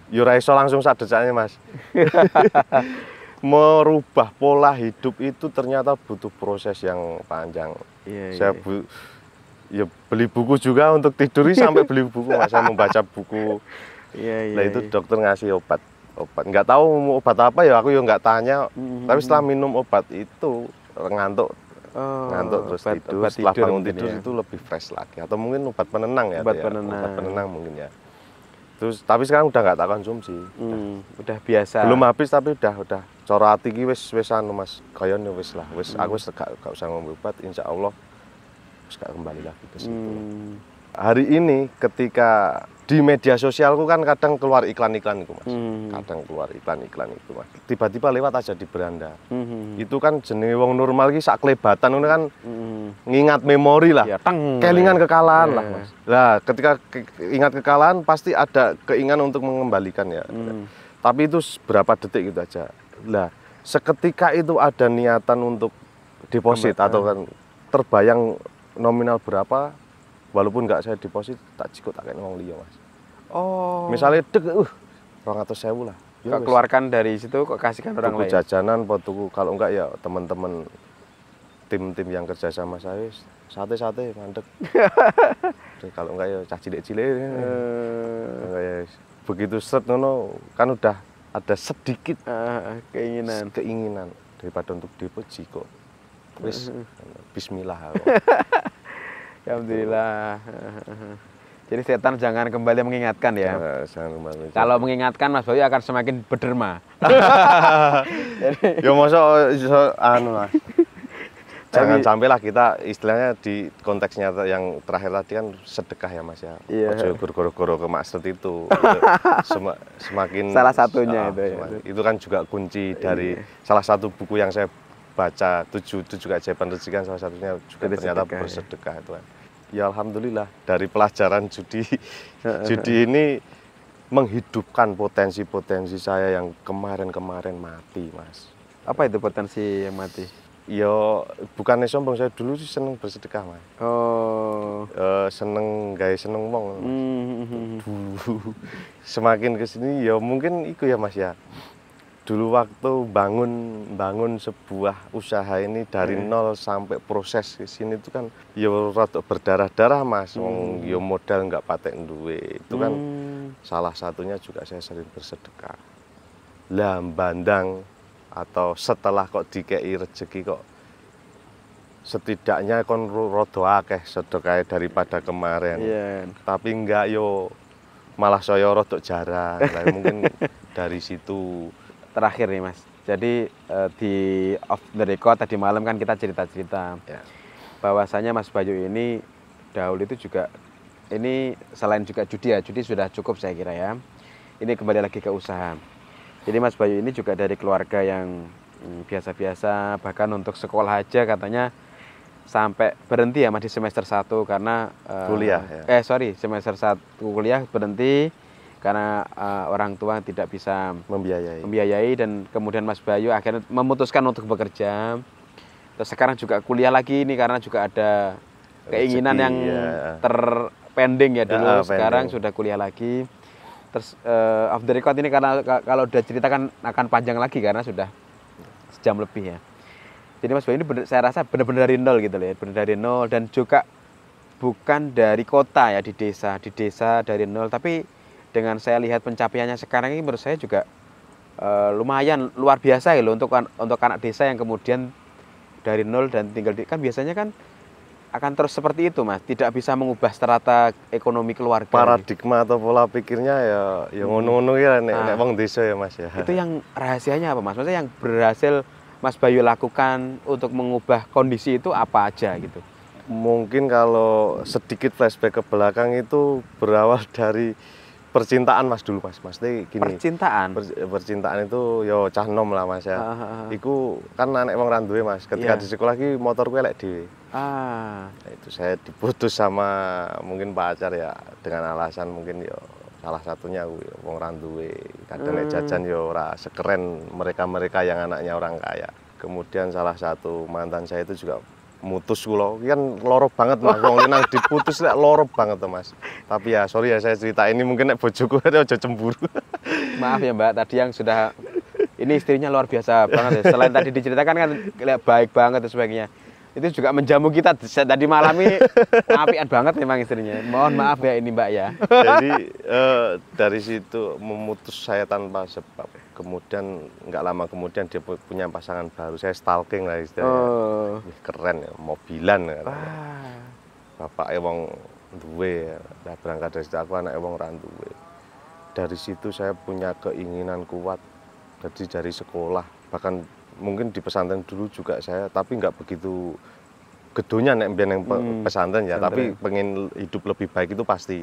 Speaker 1: yo ra iso langsung sadecane, Mas. Merubah pola hidup itu ternyata butuh proses yang panjang. Saya ya beli buku juga untuk tidur sampai beli buku, Mas. Saya membaca buku. Nah itu dokter ngasih obat. Nggak tahu obat apa ya, aku ya nggak tanya. Tapi setelah minum obat itu ngantuk terus tidur. Setelah bangun tidur itu lebih fresh lagi. Atau mungkin obat penenang ya. Obat penenang mungkin ya. Terus tapi sekarang udah nggak tak konsumsi.
Speaker 2: Udah biasa.
Speaker 1: Belum habis tapi udah. Cara ati ki wis anu, Mas. Kayane wis lah. Aku wis gak usah ngombe obat, insyaallah wis gak kembali lagi ke situ. Hari ini ketika di media sosialku kan kadang keluar iklan-iklan itu, Mas. Kadang keluar iklan-iklan itu, Mas. Tiba-tiba lewat aja di beranda. Itu kan jenenge wong normal ki sak klebatan ngono kan ngingat memori lah. Kelingan kekalahan lah, Mas. Lah, ketika ingat kekalahan pasti ada keinginan untuk mengembalikan ya. Tapi itu berapa detik gitu aja. Lah, seketika itu ada niatan untuk deposit atau kan terbayang nominal berapa, walaupun nggak saya deposit, tak cikut tak kayak wong liya, Mas. Oh. Misalnya dek 200.000 lah.
Speaker 2: Kok keluarkan dari situ kok kasihkan orang lain.
Speaker 1: Jajanan, tuku kalau enggak ya teman-teman tim-tim yang kerja sama saya sate mandek. Kalau enggak ya cah cilik-cilik. Ya, begitu set ngono kan udah ada sedikit keinginan daripada untuk deposit kok. Wis bismillah.
Speaker 2: Alhamdulillah. Jadi setan jangan kembali mengingatkan ya. Kalau mengingatkan Mas Bayu akan semakin berderma.
Speaker 1: Ya masa anu lah. Jangan sampailah kita istilahnya di konteksnya yang terakhir tadi kan sedekah ya, Mas ya. Ojo goro-goro ke maksud itu. Semakin
Speaker 2: salah satunya itu ya.
Speaker 1: Itu kan juga kunci dari salah satu buku yang saya baca tujuh keajaiban rezeki kan salah satunya juga
Speaker 2: Dari
Speaker 1: ternyata
Speaker 2: sedekah,
Speaker 1: bersedekah itu kan. Ya alhamdulillah dari pelajaran judi ini menghidupkan potensi-potensi saya yang kemarin-kemarin mati, Mas.
Speaker 2: Apa itu potensi yang mati?
Speaker 1: Ya bukannya sombong, saya dulu sih seneng bersedekah, Mas.
Speaker 2: Oh.
Speaker 1: Seneng seneng wong, Mas. Dulu semakin kesini ya mungkin itu ya, Mas ya. Dulu waktu bangun sebuah usaha ini dari nol sampai proses ke sini itu kan ya rada berdarah-darah, Mas. Wong ya modal nggak patek duwe. Itu kan salah satunya juga saya sering bersedekah. Lah bandang atau setelah kok dikei rezeki kok setidaknya kon rada akeh sedekah daripada kemarin.
Speaker 2: Yeah.
Speaker 1: Tapi enggak yo malah saya rada jarang. Lah mungkin dari situ.
Speaker 2: Terakhir nih Mas, jadi di off the record tadi malam kan kita cerita-cerita bahwasanya Mas Bayu ini dahulu itu juga ini selain juga judi ya, judi sudah cukup saya kira ya. Ini kembali lagi ke usaha. Jadi Mas Bayu ini juga dari keluarga yang biasa-biasa, bahkan untuk sekolah aja katanya sampai berhenti ya Mas di semester 1 karena
Speaker 1: kuliah ya.
Speaker 2: Semester 1 kuliah berhenti karena orang tua tidak bisa membiayai dan kemudian Mas Bayu akhirnya memutuskan untuk bekerja. Terus sekarang juga kuliah lagi ini karena juga ada keinginan yang terpending ya dulu, sekarang sudah kuliah lagi. Terus off the record ini karena kalau udah cerita kan akan panjang lagi karena sudah sejam lebih ya. Jadi Mas Bayu ini saya rasa benar-benar dari nol gitu loh ya, benar dari nol dan juga bukan dari kota ya, di desa dari nol, tapi dengan saya lihat pencapaiannya sekarang ini menurut saya juga lumayan luar biasa ya loh untuk anak desa yang kemudian dari nol dan tinggal kan biasanya kan akan terus seperti itu Mas, tidak bisa mengubah strata ekonomi keluarga.
Speaker 1: Paradigma atau pola pikirnya ya ngono-ngono ya nek wong desa ya Mas ya.
Speaker 2: Itu yang rahasianya apa Mas? Maksudnya yang berhasil Mas Bayu lakukan untuk mengubah kondisi itu apa aja gitu?
Speaker 1: Mungkin kalau sedikit flashback ke belakang itu berawal dari percintaan Mas dulu Mas. Mesti gini.
Speaker 2: Percintaan.
Speaker 1: Percintaan itu yo cah nom lah Mas ya. Iku kan anek wong ra duwe Mas. Ketika di sekolah iki motorku elek dhewe. Itu saya diputus sama mungkin pacar ya dengan alasan mungkin yo salah satunya wong ra duwe. Kadang nek jajan yo ora sekeren mereka-mereka yang anaknya orang kaya. Kemudian salah satu mantan saya itu juga mutus kula kan loro banget Mas, wong lanang diputus lek loro banget to Mas. Tapi ya sorry ya saya cerita ini mungkin nek bojoku aja cemburu.
Speaker 2: Maaf ya Mbak, tadi yang sudah ini istrinya luar biasa banget ya. Selain tadi diceritakan kan baik banget dan sebagainya. Itu juga menjamu kita tadi malam ini apian banget memang istrinya. Mohon maaf ya ini Mbak ya.
Speaker 1: Jadi dari situ memutus saya tanpa sebab. Kemudian nggak lama kemudian dia punya pasangan baru, saya stalking lah istilahnya. Keren ya, mobilan ya. Bapak wong duwe, ya berangkat dari situ aku anak wong ra duwe. Dari situ saya punya keinginan kuat. Jadi dari sekolah, bahkan mungkin di pesantren dulu juga saya, tapi nggak begitu gedonya nek mbiyen yang pesantren ya, tapi pengen hidup lebih baik itu pasti.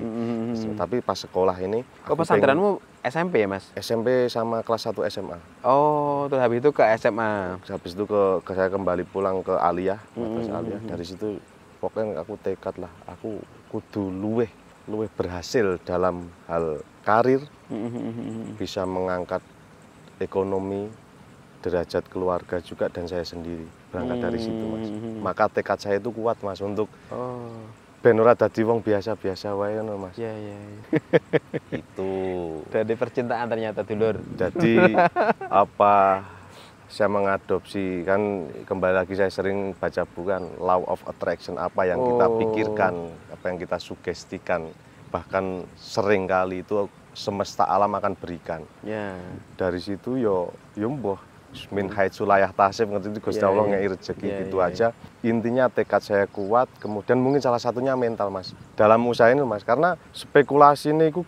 Speaker 1: Tapi pas sekolah ini
Speaker 2: pesantrenmu SMP ya Mas?
Speaker 1: SMP sama kelas 1 SMA.
Speaker 2: Oh, terus habis itu ke SMA.
Speaker 1: Habis itu saya kembali pulang ke Aliyah, Aliyah. Dari situ pokoknya aku tekad lah, aku kudu luweh berhasil dalam hal karir, bisa mengangkat ekonomi, derajat keluarga juga dan saya sendiri. Berangkat dari situ Mas. Maka tekad saya itu kuat Mas untuk ben ora dadi wong biasa-biasa wae ngono Mas.
Speaker 2: Iya.
Speaker 1: Itu.
Speaker 2: Dari percintaan ternyata dulur.
Speaker 1: Jadi apa saya mengadopsi kan kembali lagi saya sering baca buku kan Law of Attraction, apa yang kita pikirkan, apa yang kita sugestikan, bahkan sering kali itu semesta alam akan berikan. Dari situ yo mbuh min haitsu layah tasib ngerti itu Gusti Allah ngei rezeki gitu aja. Intinya tekad saya kuat, kemudian mungkin salah satunya mental Mas. Dalam usaha ini Mas, karena spekulasi ini aku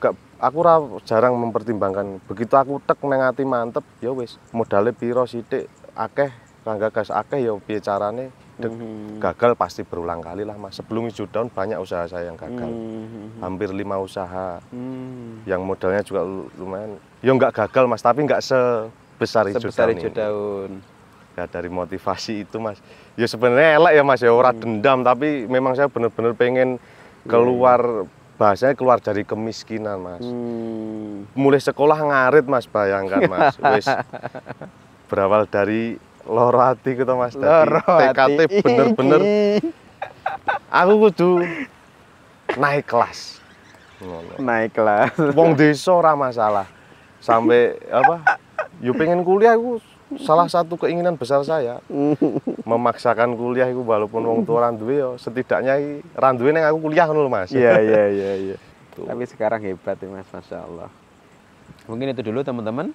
Speaker 1: jarang mempertimbangkan. Begitu aku tek nang ati mantep, ya wis modalnya piro sithik akeh, kanggo gas akeh ya piye carane. Gagal pasti berulang kali lah Mas. Sebelum hijau daun banyak usaha saya yang gagal. Hampir 5 usaha. Yang modalnya juga lumayan. Ya enggak gagal Mas, tapi enggak sebesar hijau daun. Ya dari motivasi itu Mas. Ya sebenarnya elek ya Mas ya, ora dendam, tapi memang saya benar-benar pengen keluar, bahasanya keluar dari kemiskinan Mas. Mulai sekolah ngarit Mas, bayangkan Mas. Wis berawal dari loro ati gitu Mas, dari TKT bener-bener aku kudu naik kelas.
Speaker 2: Naik kelas.
Speaker 1: Wong desa ora masalah. Sampai apa? Yo pengen kuliah aku, salah satu keinginan besar saya. Memaksakan kuliah itu walaupun wong tua ora duwe yo setidaknya ra duwe ning aku kuliah ngono lho Mas.
Speaker 2: Iya. Tapi sekarang hebat ya Mas, Masya Allah. Mungkin itu dulu teman-teman.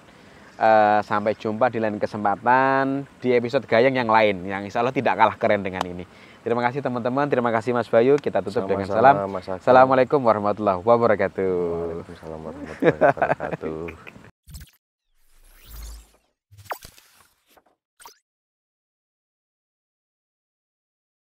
Speaker 2: Sampai jumpa di lain kesempatan di episode Gayeng yang lain yang insya Allah tidak kalah keren dengan ini. Terima kasih teman-teman, terima kasih Mas Bayu. Kita tutup dengan salam. Assalamualaikum warahmatullahi wabarakatuh.
Speaker 1: Waalaikumsalam warahmatullahi wabarakatuh.